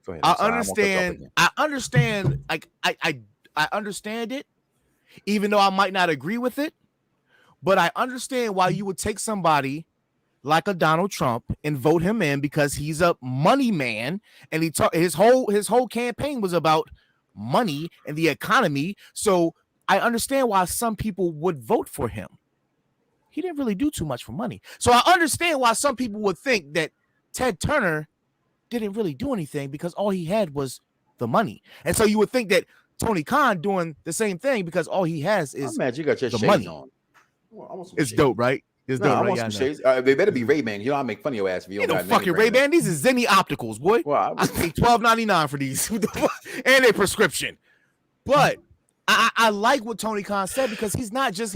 Go ahead. I understand. Like I understand it, even though I might not agree with it. But I understand why you would take somebody like a Donald Trump and vote him in because he's a money man, and his whole campaign was about money and the economy. So I understand why some people would vote for him. He didn't really do too much for money. So I understand why some people would think that Ted Turner didn't really do anything because all he had was the money. And so you would think that Tony Khan doing the same thing because all he has is you got your the shades money. On. It's dope, right? It's dope, I right? want some shades. They better be Ray-Ban. You know I make fun of your ass if you don't got fucking Ray-Ban. These is Zenny Opticals, boy. Well, I pay $12.99 for these and a prescription. But I like what Tony Khan said because he's not just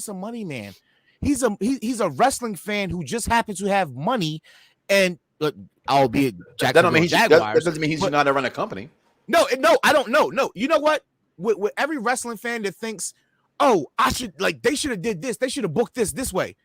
a money man. He's a wrestling fan who just happens to have money, and albeit that doesn't mean he should not run a company. No, I don't know. No, you know what? With every wrestling fan that thinks, oh, they should have did this, they should have booked this way.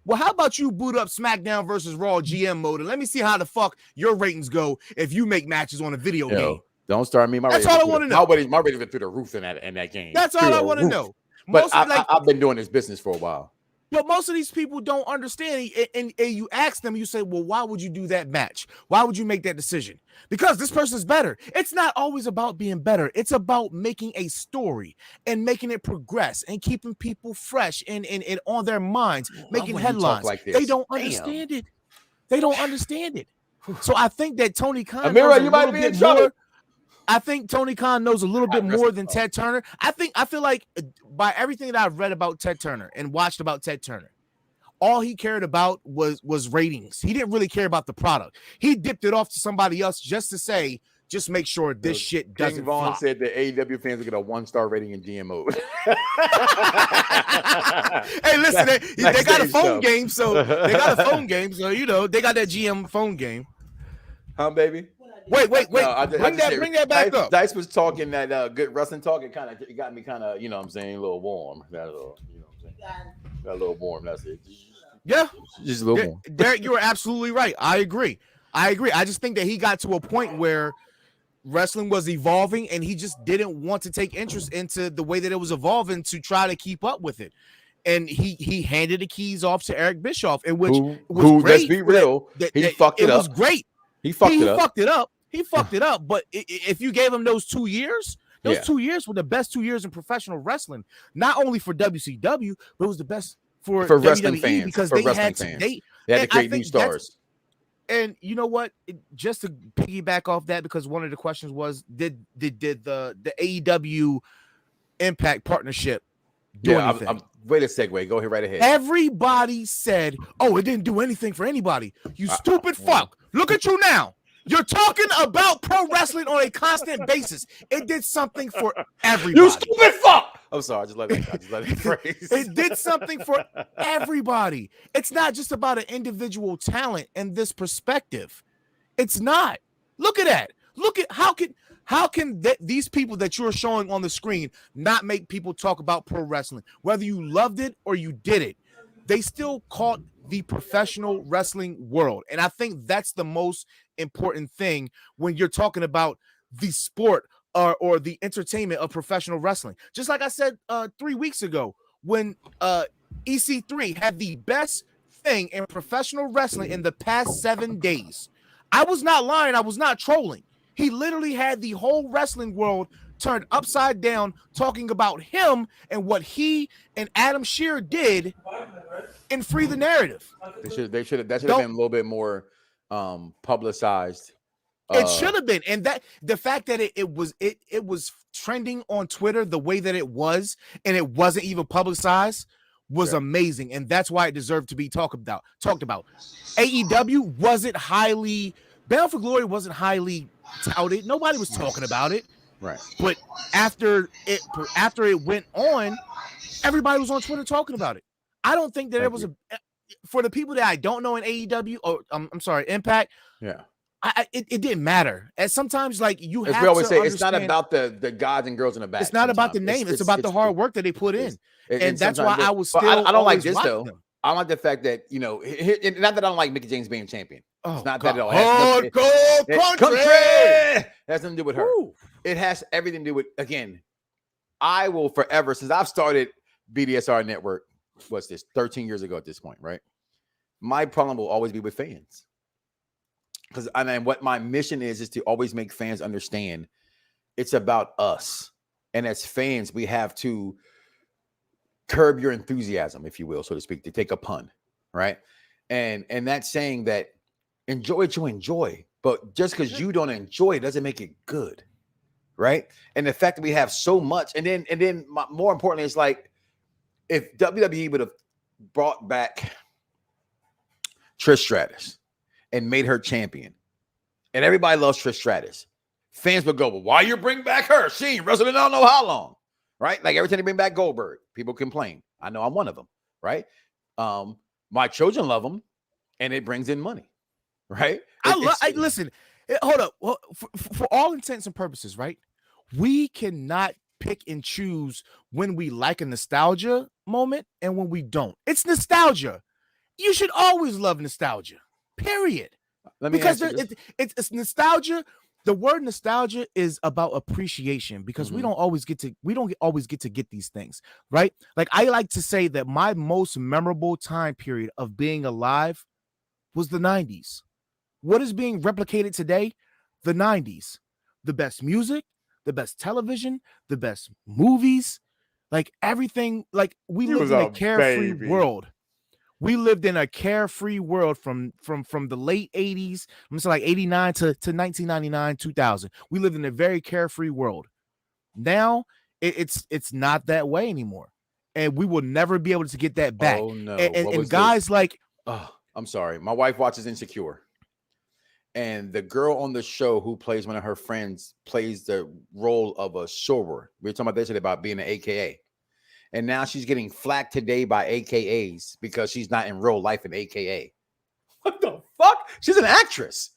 Well, how about you boot up SmackDown versus Raw GM mode and let me see how the fuck your ratings go if you make matches on a video game. Don't start me. That's all I want to know. My ratings went through the roof in that game. That's all I want to know. But I've been doing this business for a while. But most of these people don't understand, and you ask them, you say, well, why would you do that match? Why would you make that decision? Because this person's better. It's not always about being better. It's about making a story and making it progress and keeping people fresh and on their minds, making headlines. Like they don't understand it. They don't understand it. So I think that Tony Khan Amira, you might be in trouble. I think Tony Khan knows a little bit more than Ted Turner. I feel like by everything that I've read about Ted Turner and watched about Ted Turner, all he cared about was ratings. He didn't really care about the product. He dipped it off to somebody else just to say, just make sure this shit doesn't King Vaughn flop. said that AEW fans will get a 1-star rating in GM mode. Hey, listen, they got a phone game, so they got that GM phone game. Huh, baby? Wait. Bring that back up. Dice was talking that good wrestling talk. It got me kind of, you know what I'm saying, a little warm. Got a little warm. That's it. Yeah. Just a little warm. Derek, you are absolutely right. I agree. I just think that he got to a point where wrestling was evolving and he just didn't want to take interest into the way that it was evolving to try to keep up with it. And he handed the keys off to Eric Bischoff, in which was great. Let's be real, he fucked it up. It was great. He fucked it up. He fucked it up, but if you gave him those 2 years, 2 years were the best 2 years in professional wrestling, not only for WCW, but it was the best for wrestling WWE fans. Because they had to create new stars. And you know what? Just to piggyback off that, because one of the questions was, did the AEW Impact partnership do anything? Wait a segue. Go ahead, right ahead. Everybody said, "Oh, it didn't do anything for anybody." You stupid fuck! Look at you now. You're talking about pro wrestling on a constant basis. It did something for everybody. You stupid fuck! I'm sorry. I just let it phrase. It did something for everybody. It's not just about an individual talent in this perspective. It's not. Look at that. Look at how can these people that you're showing on the screen not make people talk about pro wrestling, whether you loved it or you did it. They still caught the professional wrestling world. And I think that's the most important thing when you're talking about the sport or the entertainment of professional wrestling. Just like I said 3 weeks ago, when EC3 had the best thing in professional wrestling in the past 7 days. I was not lying. I was not trolling. He literally had the whole wrestling world turned upside down, talking about him and what he and Adam Shearer did in Free the Narrative. That should have been a little bit more publicized. It should have been, and that the fact that it was trending on Twitter the way that it was, and it wasn't even publicized, was amazing, and that's why it deserved to be talked about. AEW wasn't highly Bound for Glory wasn't highly touted. Nobody was talking about it, right? But after it went on, everybody was on Twitter talking about it. I don't think that for the people that I don't know in AEW or I'm sorry, Impact. Yeah. It didn't matter. And sometimes, like, you have we always to say, understand, it's not about the guys and girls in the back. It's not about the name. It's about the hard work that they put in. And that's why I was still. I don't like this though. Them. I like the fact that, you know, not that I don't like Mickey James being champion. Oh, it's not that at all. Hardcore country. It has nothing to do with her. Woo. It has everything to do with, again, I will forever, since I've started BDSR Network, what's this, 13 years ago at this point, right? My problem will always be with fans. Because what my mission is to always make fans understand it's about us. And as fans, we have to curb your enthusiasm, if you will, so to speak, to take a pun, right? And that's saying that enjoy what you enjoy, but just because you don't enjoy it doesn't make it good, right? And the fact that we have so much, and then more importantly, it's like if WWE would have brought back Trish Stratus and made her champion, and everybody loves Trish Stratus, fans would go, well, why you bring back her? She ain't wrestled in I don't know how long, right? Like every time they bring back Goldberg, people complain. I know I'm one of them, right? My children love them, and it brings in money, right? Listen, hold up. Well, for all intents and purposes, right? We cannot pick and choose when we like a nostalgia moment and when we don't. It's nostalgia. You should always love nostalgia. Period. Because it's nostalgia. The word nostalgia is about appreciation because we don't always get to get these things, right? Like I like to say that my most memorable time period of being alive was the 90s. What is being replicated today? The 90s. The best music, the best television, the best movies, like everything. Like we lived in a carefree world. We lived in a carefree world from the late 80s, I'm saying like 89 to 1999, 2000. We lived in a very carefree world. Now it's not that way anymore, and we will never be able to get that back. Oh no! And guys like, I'm sorry, my wife watches Insecure, and the girl on the show who plays one of her friends plays the role of a soror. We were talking about this about being an AKA. And now she's getting flack today by AKAs because she's not in real life an AKA. What the fuck? She's an actress.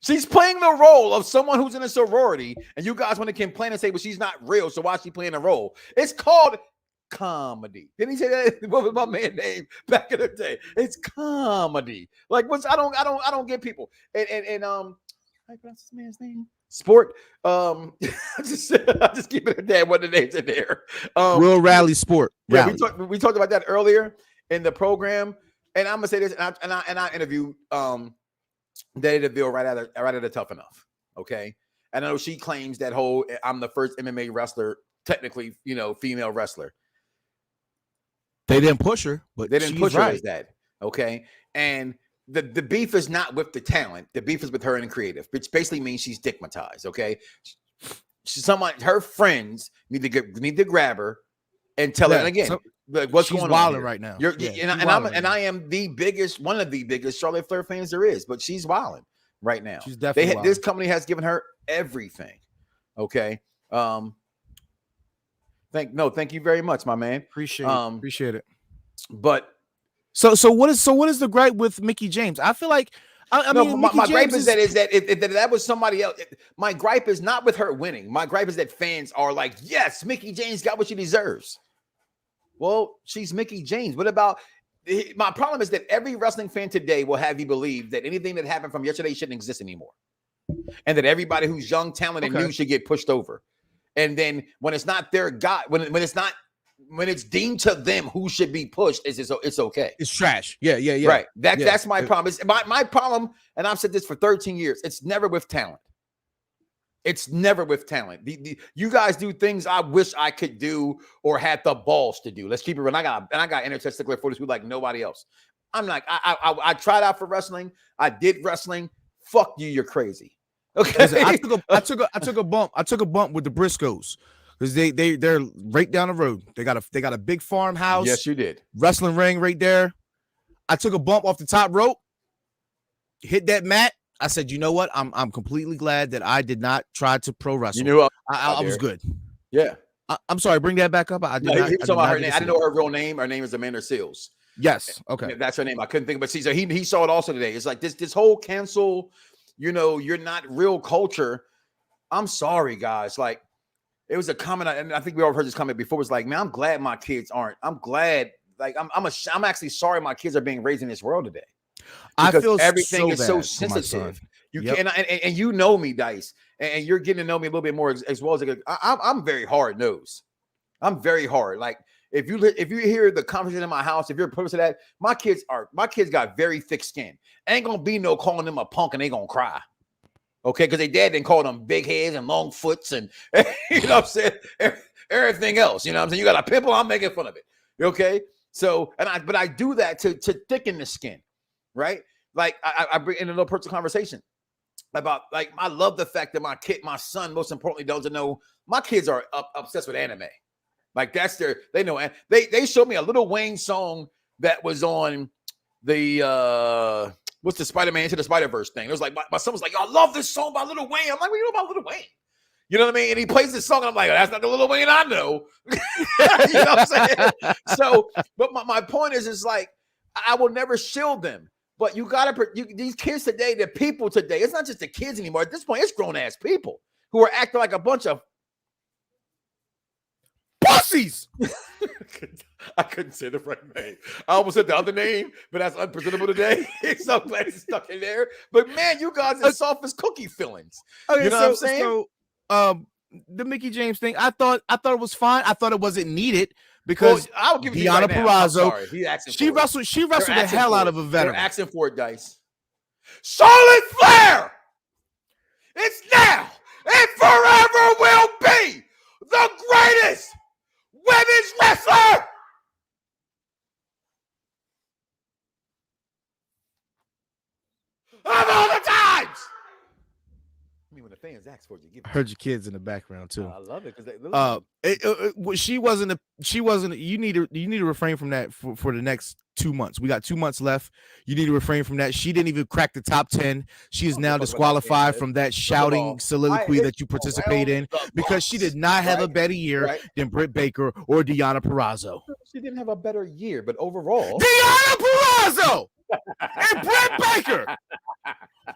She's playing the role of someone who's in a sorority, and you guys want to complain and say, well, she's not real, so why is she playing a role? It's called comedy. Didn't he say that? What was my man's name back in the day? It's comedy. Like, I don't get people. And what's this man's name? Sport. I just keep it at that. What the names in there? Will Rally Sport. Yeah, we talked about that earlier in the program, and I'm gonna say this, and I interviewed Daddy DeVille right out of Tough Enough. Okay, and I know she claims that whole I'm the first MMA wrestler, technically, female wrestler. They didn't push her, but they didn't push her as that. Okay, and the beef is not with the talent. The beef is with her and creative, which basically means she's stigmatized. Okay, her friends need to grab her and tell her. And again, what's going on here? Right now? I am one of the biggest Charlotte Flair fans there is, but she's wilding right now. She's definitely this company has given her everything. Okay. Thank you very much, my man. Appreciate it. But so what is the gripe with Mickey James? I feel like my gripe is that was somebody else. My gripe is not with her winning. My gripe is that fans are like, yes, Mickey James got what she deserves. Well, she's Mickey James. What about my problem is that every wrestling fan today will have you believe that anything that happened from yesterday shouldn't exist anymore, and that everybody who's young, talented, and new should get pushed over. And then when it's not their guy, when it's deemed to them who should be pushed, it's okay. It's trash. Yeah. Right. That's my problem. It's my problem, and I've said this for 13 years. It's never with talent. It's never with talent. You guys do things I wish I could do or had the balls to do. Let's keep it real. I got internet stickler for this like nobody else. I'm like, I tried out for wrestling. I did wrestling. Fuck you. You're crazy. Okay. Listen, I took a bump. I took a bump with the Briscoes because they're right down the road. They got a big farmhouse. Yes, you did. Wrestling ring right there. I took a bump off the top rope, hit that mat. I said, you know what? I'm completely glad that I did not try to pro wrestle. You knew I was good. Yeah. I'm sorry. Bring that back up. I didn't know her name. I didn't know her real name. Her name is Amanda Seals. Yes. Okay. That's her name. I couldn't think, but see, so he saw it also today. It's like this whole cancel. You're not real culture. I'm sorry, guys. Like, it was a comment, and I think we all heard this comment before. It was like, man, I'm glad my kids aren't. I'm glad. Like, I'm actually sorry my kids are being raised in this world today. I feel everything so is so bad for my sensitive. son. You can, and you know me, Dice, and you're getting to know me a little bit more as well as I'm very hard nosed. I'm very hard. Like, if you hear the conversation in my house, if you're opposed to that, my kids got very thick skin. Ain't gonna be no calling them a punk and they gonna cry. Okay, because they dad didn't call them big heads and long foots and you know what I'm saying, everything else. You know what I'm saying? You got a pimple, I'm making fun of it. Okay. So, but I do that to thicken the skin, right? Like I bring in a little personal conversation about, like, I love the fact that my son, most importantly, doesn't know my kids are obsessed with anime. Like, that's they know. And they showed me a Lil Wayne song that was on the what's the Spider-Man Into the Spider-Verse thing. It was like my son was like, I love this song by Lil Wayne. I'm like, what do you know about Lil Wayne? You know what I mean? And he plays this song, and I'm like, that's not the Lil Wayne I know. You know what I'm saying? So, but my point is like, I will never shield them. But you gotta these kids today, the people today, it's not just the kids anymore. At this point, it's grown-ass people who are acting like a bunch of pussies. I couldn't say the right name. I almost said the other name, but that's unpresentable today. So I'm glad it's stuck in there. But man, you guys are soft as cookie fillings. Okay, you know what I'm saying? So, the Mickie James thing, I thought it was fine. I thought it wasn't needed because I'll give you Deonna right Purrazzo, she wrestled the hell out of a veteran. They're asking for it, Dice. Charlotte Flair! It's now and forever will be the greatest women's wrestler of all the times. I mean, when the fans ask for it, you give it. I heard your kids in the background too. I love it because she wasn't. You need to refrain from that for the next 2 months. We got 2 months left. You need to refrain from that. She didn't even crack the top 10. She is now disqualified from that shouting soliloquy that you participate in because she did not have a better year than Britt Baker or Deonna Purrazzo. She didn't have a better year, but overall, Deonna Purrazzo and Britt Baker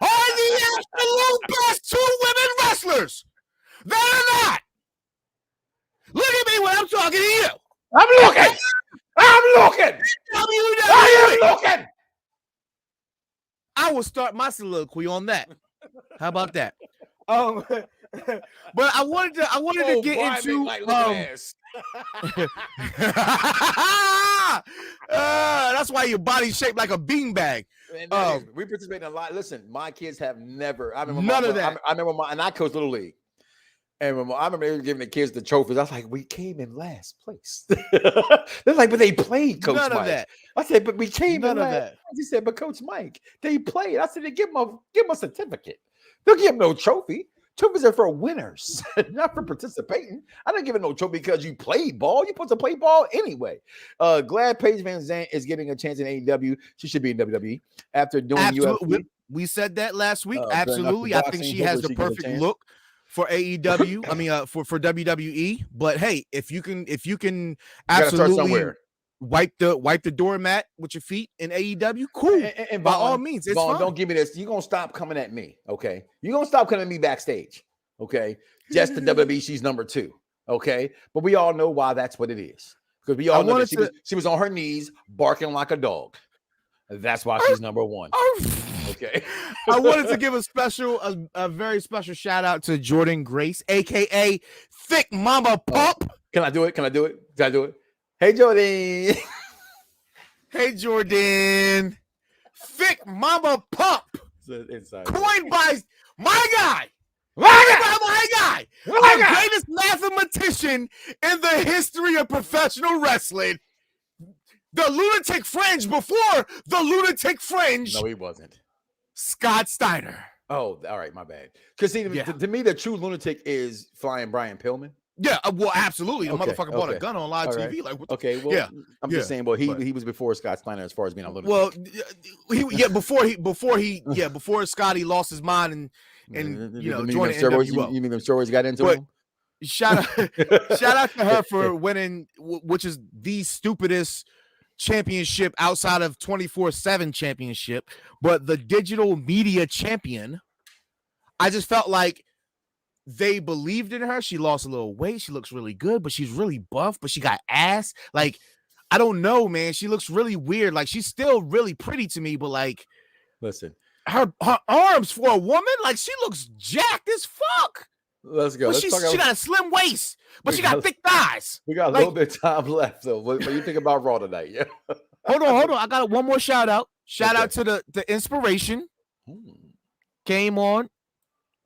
are the absolute best two women wrestlers that are not. Look at me when I'm talking to you. I'm looking. I am looking. I will start my soliloquy on that. How about that? But I wanted to get into that's why your body's shaped like a beanbag. We participate in a lot. Listen, my kids have never. I remember none of that. I remember and I coached Little League. And I remember they were giving the kids the trophies. I was like, we came in last place. They're like, but they played, Coach Mike. Of that. I said, but we came none in of last. that. He said, but Coach Mike, they played. I said, they give them a certificate. They'll give them no trophy. Trophies are for winners, not for participating. I didn't give it no trophy because you played ball. You're supposed to play ball anyway. Glad Paige Van Zandt is getting a chance in AEW. She should be in WWE after doing UFC. We said that last week. Absolutely. I think she has the perfect look for AEW. I mean, for WWE. But hey, if you can absolutely wipe the doormat with your feet in AEW, cool. And by all means, it's fine. Don't give me this. You're gonna stop coming at me, okay? You're gonna stop coming at me backstage, okay? Just the WWE, she's number 2, okay? But we all know why that's what it is. Because we all know that she was on her knees barking like a dog. That's why she's number one. Okay. I wanted to give a very special shout out to Jordan Grace, aka Thick Mama Pump. Can I do it? Hey, Jordan. Hey, Jordan. Thick Mama Pump. Coined by my guy. My guy. The greatest mathematician in the history of professional wrestling. The Lunatic Fringe before the Lunatic Fringe. No, he wasn't. Scott Steiner. Oh, all right, my bad. Because to me, the true lunatic is Flying Brian Pillman. Yeah, well, absolutely. The motherfucker bought a gun on live TV. Right. Like, well, I'm just saying. Well, he was before Scott Steiner as far as being a lunatic. Well, before Scotty lost his mind and joined NWO. You mean them stories got into him? Shout out to her for winning, which is the stupidest championship outside of 24/7 championship, but the digital media champion. I just felt like they believed in her. She lost a little weight. She looks really good, but she's really buff, but she got ass. Like, I don't know, man. She looks really weird. Like, she's still really pretty to me, but like, listen, her arms for a woman, like, she looks jacked as fuck. Let's go. She got a slim waist, but she got thick thighs. We got a little bit of time left, though. What do you think about Raw tonight? Yeah. Hold on. I got one more shout out. Shout out to the Inspiration. Came on,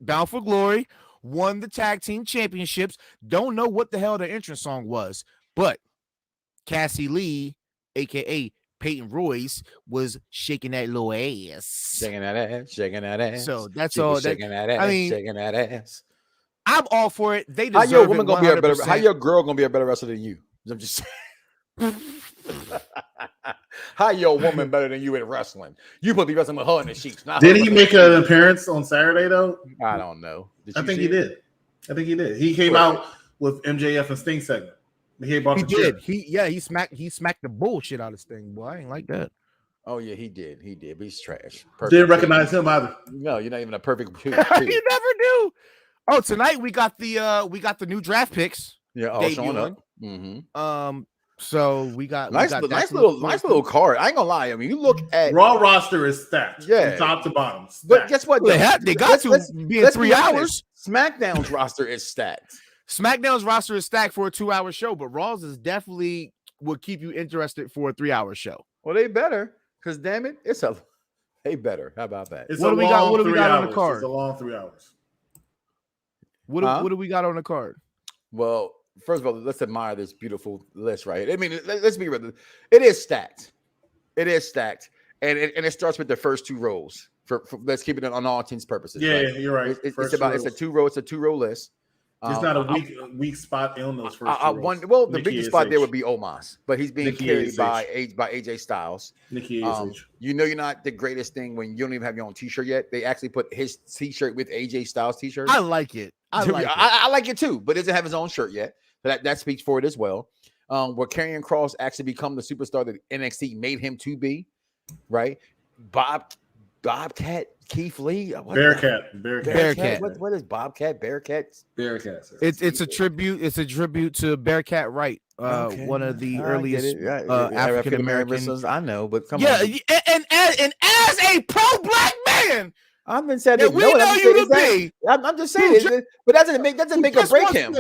Bound for Glory, won the tag team championships. Don't know what the hell the entrance song was, but Cassie Lee, aka Peyton Royce, was shaking that little ass. Shaking that ass. So that's all. Shaking that ass. I'm all for it. They deserve how your woman gonna 100%. be a better? How your girl gonna be a better wrestler than you? I'm just saying. How your woman better than you in wrestling? You supposed to be wrestling with her in the sheets. Did he make an appearance on Saturday though? I don't know. I think he did. He came out with MJF and Sting segment. He did. He smacked the bullshit out of Sting. Boy, I ain't like that. Oh yeah, he did. But he's trash. Didn't recognize him either. No, you're not even a perfect two. You never do. Oh, tonight we got the new draft picks. Yeah, all showing up. Mm-hmm. So we got nice little card. I ain't gonna lie. I mean, you look at Raw roster is stacked, from top to bottom. Stacked. But guess what? They got to be in 3 hours. SmackDown's roster is stacked. SmackDown's roster is stacked for a 2-hour show, but Raw's is definitely would keep you interested for a 3-hour show. Well, they better, because damn it, they better. How about that? What do we got on the card? It's a long 3 hours. What do we got on the card? Well, first of all, let's admire this beautiful list, right? I mean, let's be real. It is stacked. And it starts with the first two rows. For let's keep it on all intents purposes. Yeah, right? You're right. It's a two row list. It's not a weak spot in those first two rows. The weakest spot there would be Omos, but he's being carried by AJ Styles. Nikki ASH. You know you're not the greatest thing when you don't even have your own T-shirt yet. They actually put his T-shirt with AJ Styles T-shirt. I like it. I like it too, but doesn't have his own shirt yet. That speaks for it as well. Where Karrion Kross actually become the superstar that NXT made him to be, right? Bobcat Keith Lee, Bearcat. What is Bobcat? Bearcat. It's a tribute. It's a tribute to Bearcat Wright, one of the earliest African Americans. I know, but come on. And as a pro-black man, I've been saying we know you to be. I'm just saying, but doesn't make or break him.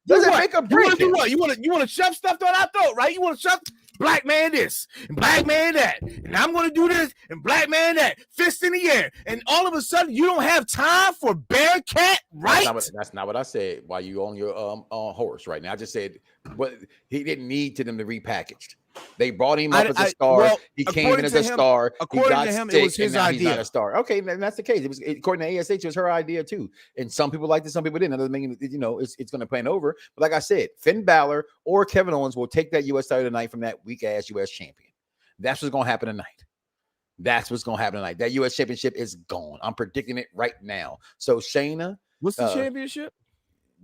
Doesn't make or break him. You want to shove stuff down our throat, right? You want to shove black man this and black man that, and I'm going to do this and black man that, fist in the air, and all of a sudden you don't have time for Bearcat, right? That's not what I said. While you on your horse right now, I just said he didn't need them to repackaged. They brought him up as a star. He came in as a star. According to him, it was his idea. He's not a star. Okay, then that's the case. According to ASH, it was her idea too. And some people liked it, some people didn't. That doesn't mean it's going to pan over. But like I said, Finn Balor or Kevin Owens will take that U.S. title tonight from that weak ass U.S. champion. That's what's going to happen tonight. That U.S. championship is gone. I'm predicting it right now. So Shayna, what's the championship?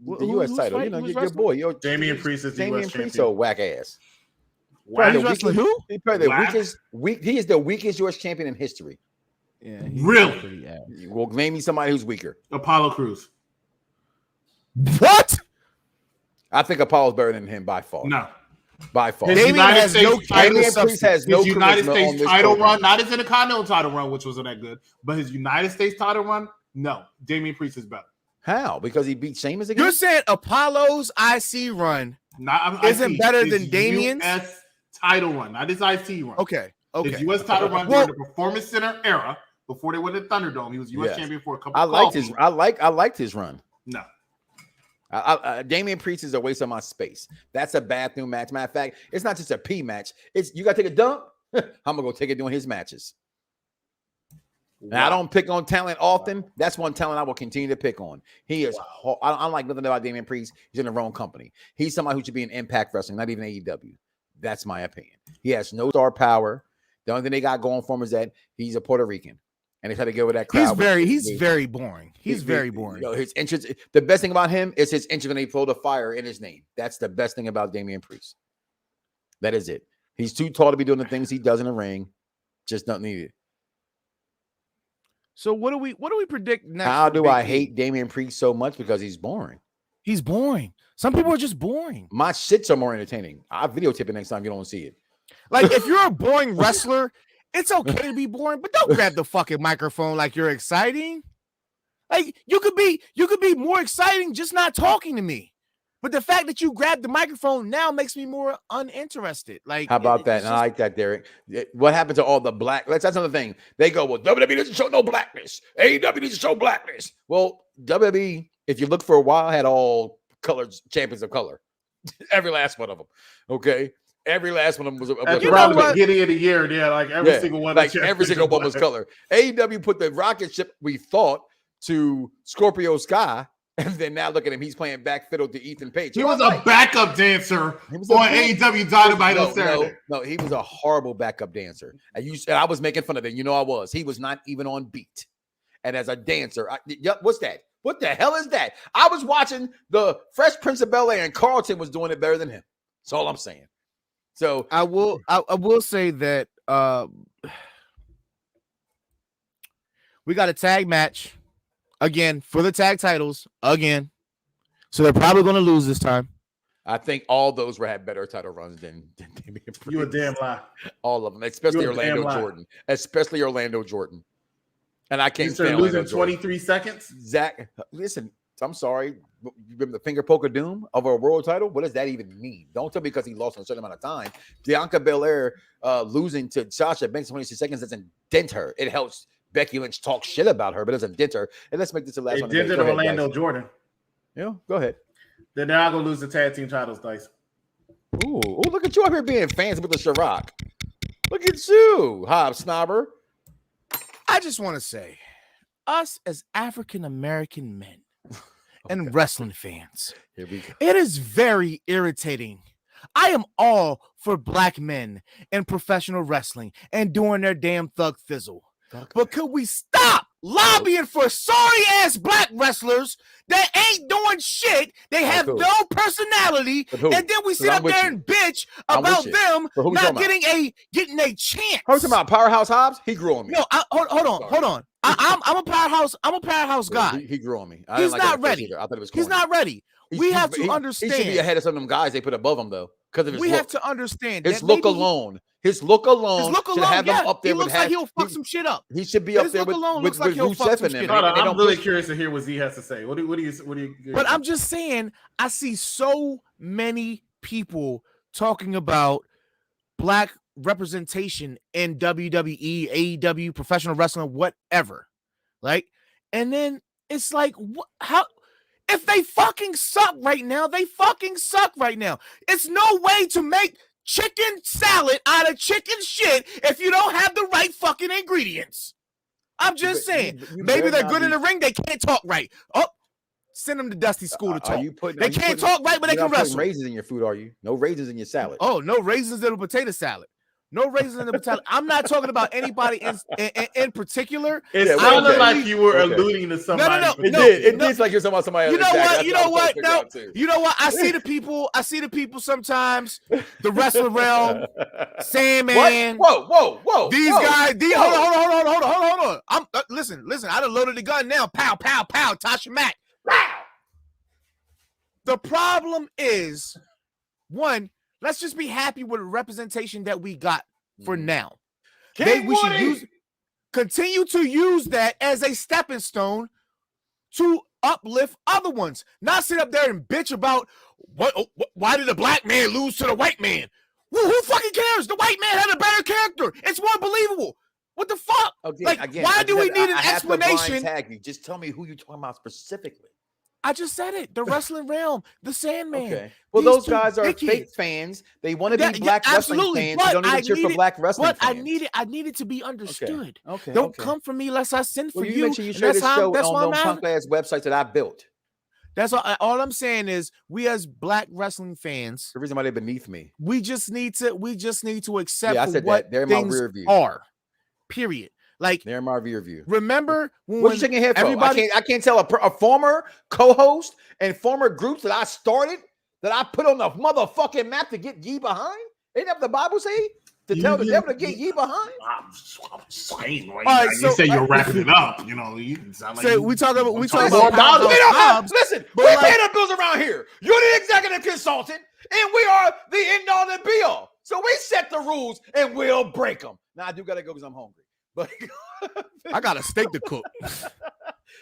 The U.S. title. Your boy, Damian Priest is the U.S. champion. So whack ass. He's wrestling who? He's probably the weakest. He is the weakest U.S. champion in history. Yeah, really? Well, name me somebody who's weaker. Apollo Crews. What? I think Apollo's better than him by far. No. by far. His Damian United has States no title, Damian Priest has no his United charisma on States this title program. run, not his Intercontinental title run, which wasn't that good, but his United States title run, no, Damian Priest is better. How? Because he beat Sheamus again? You're saying Apollo's IC run isn't better than Damian's? US title run, not his IC run. Okay. His US title run during the Performance Center era, before they went to Thunderdome. He was US champion for a couple. I liked his run. No. Damian Priest is a waste of my space. That's a bathroom match. Matter of fact, it's not just a pee match. It's you got to take a dump. I'm gonna go take it during his matches. Now, I don't pick on talent often. That's one talent I will continue to pick on. He is. I don't like nothing about Damian Priest. He's in the wrong company. He's somebody who should be in Impact Wrestling, not even AEW. That's my opinion. He has no star power. The only thing they got going for him is that he's a Puerto Rican. And they try to go with that crowd. He's very boring. He's very boring. You know, his entrance. The best thing about him is his entrance when they throw the fire in his name. That's the best thing about Damian Priest. That is it. He's too tall to be doing the things he does in the ring. Just don't need it. So what do we predict next? How do I hate Damian Priest so much? Because he's boring. He's boring. Some people are just boring. My shits are more entertaining. I'll videotape it next time you don't see it. Like if you're a boring wrestler, it's okay to be boring, but don't grab the fucking microphone like you're exciting. Like you could be more exciting just not talking to me. But the fact that you grabbed the microphone now makes me more uninterested. Like, how about that? And I like that, Derek. What happened to all the black? That's another thing. They go, well, WWE doesn't show no blackness. AEW needs to show blackness. Well, WWE, if you look for a while, had all colors, champions of color. Every last one of them. Okay. Every last one of them was around the beginning of the year. Yeah, like every single one. Like every single one was color. AEW put the rocket ship, we thought, to Scorpio Sky. And then now look at him. He's playing back fiddle to Ethan Page. He was a backup dancer on AEW Dynamite on Saturday. No, he was a horrible backup dancer. And I was making fun of him. You know I was. He was not even on beat. And as a dancer, what's that? What the hell is that? I was watching the Fresh Prince of Bel-Air, and Carlton was doing it better than him. That's all I'm saying. So I will say that we got a tag match. Again, for the tag titles, again. So they're probably going to lose this time. I think all those had better title runs than Damian Priest. You a damn lie. All of them, especially Orlando Jordan. Especially Orlando Jordan. And I can't stand losing 23 seconds. Zach, listen, I'm sorry. You remember the finger poke of doom over a world title? What does that even mean? Don't tell me because he lost in a certain amount of time. Bianca Belair losing to Sasha Banks in 26 seconds doesn't dent her. It helps Becky Lynch talk shit about her, but it doesn't dent her. And let's make this the last one. It dented Orlando Jordan. Yeah, go ahead. Then they're not going to lose the tag team titles, Dice. Ooh, look at you up here being fans with the Ciroc. Look at you, Hob Snobber. I just want to say, us as African-American men and wrestling fans, here we go. It is very irritating. I am all for black men in professional wrestling and doing their damn thug fizzle. But could we stop lobbying for sorry-ass black wrestlers that ain't doing shit? They have no personality, and then we sit up there and bitch about them not getting a chance. Who's talking about Powerhouse Hobbs? He grew on me. No, hold on. I'm a powerhouse guy. He grew on me. He's not ready. I thought it was He's not ready. We have to understand. He should be ahead of some of them guys they put above him though, because of his we look. have to understand his look alone. His look alone should have him up there. He looks like he'll fuck some shit up. He should be up there with Rusev and them. I'm really curious to hear what Z has to say. What do you? But I'm just saying, I see so many people talking about black representation in WWE, AEW, professional wrestling, whatever, right? And then it's like, how? If they fucking suck right now, they fucking suck right now. It's no way to make chicken salad out of chicken shit if you don't have the right fucking ingredients. I'm just saying. Maybe they're good in the ring. They can't talk right. Oh, send them to Dusty School to talk. They can't talk right, but they can wrestle. Raisins in your food, are you? No raisins in your salad. Oh, no raisins in a potato salad. No raisins in the potato. I'm not talking about anybody in particular. It sounded like you were alluding to somebody. No. It did like you're talking about somebody. You know what? No. You know what? I see the people sometimes. The wrestler realm, Sandman. Whoa. These guys. Hold on. Listen. I done loaded the gun now. Pow. Tasha Mack. The problem is, one, Let's just be happy with the representation that we got for now. We should continue to use that as a stepping stone to uplift other ones. Not sit up there and bitch about why did the black man lose to the white man? Well, who fucking cares? The white man had a better character. It's more believable. What the fuck? Okay, like, again, why do we need an I have to blind explanation? tag you. Just tell me who you're talking about specifically. I just said it. The wrestling realm, the Sandman. Okay. Well, These those two guys are dickheads. fake fans. They want to be black wrestling fans. They don't even cheer for black wrestling but fans. I needed to be understood. Okay. Don't come for me unless I send for Well, you. make sure you share this show on those punk ass websites that I built. That's all I'm saying is we as black wrestling fans, The reason why they're beneath me. we just need to accept I said what that. They're in my things rear view. are. Period. Like, They're in my rear view. remember when What you shaking your head for? I can't tell a former co-host and former groups that I started that I put on the motherfucking map to get ye behind. Ain't that what the Bible say? To tell the devil to get ye behind. I'm saying, right? All right, You say you're wrapping it up. You know, you sound like we talk about more Hobbs, Listen, but we like- pay the bills around here. You're the executive consultant, and we are the end all and be all. So we set the rules and we'll break them. Now I do gotta go because I'm hungry. But I got a steak to cook.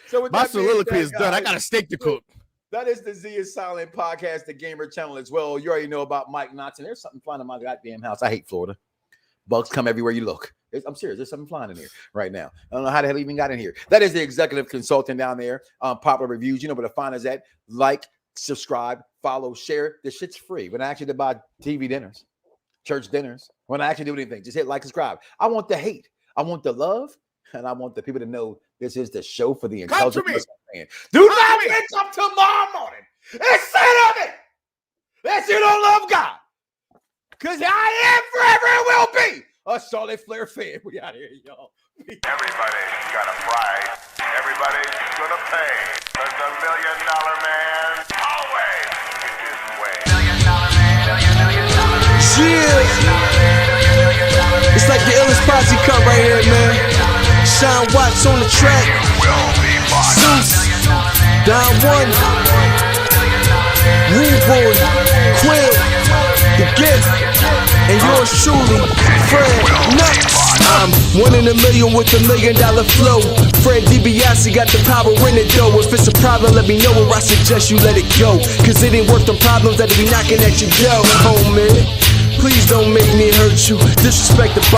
so with My that being soliloquy said, is done. I guys, got a steak to cook. That is the Z is Silent podcast, the gamer channel as well. You already know about Mike Knotts, and there's something flying in my goddamn house. I hate Florida. Bugs come everywhere you look. I'm serious. There's something flying in here right now. I don't know how the hell it even got in here. That is the executive consultant down there. Popular reviews. You know where to find us at. Like, subscribe, follow, share. This shit's free. When I ask you to buy TV dinners, church dinners, when I actually do anything, just hit like, subscribe. I want the hate. I want the love. And I want the people to know this is the show for the intelligent person. Do not wake up tomorrow morning and say to me that you don't love God. Because I am forever and will be a Charlotte Flair fan. We out here, y'all. Everybody's got a price. Everybody's gonna pay. But the $1 million man always gets his way. $1 million man. Yeah. It's like the illest posse come right here, man. Sean Watts on the track. Zeus, Don One, Rude Boy, Quill, The Gift, and yours truly, Fred Nuts. I'm 1 in a million with $1 million flow. Fred DiBiase got the power in it though. If it's a problem, let me know, or I suggest you let it go. Cause it ain't worth the problems that'll be knocking at your door, homie. Please don't make me hurt you. Disrespect the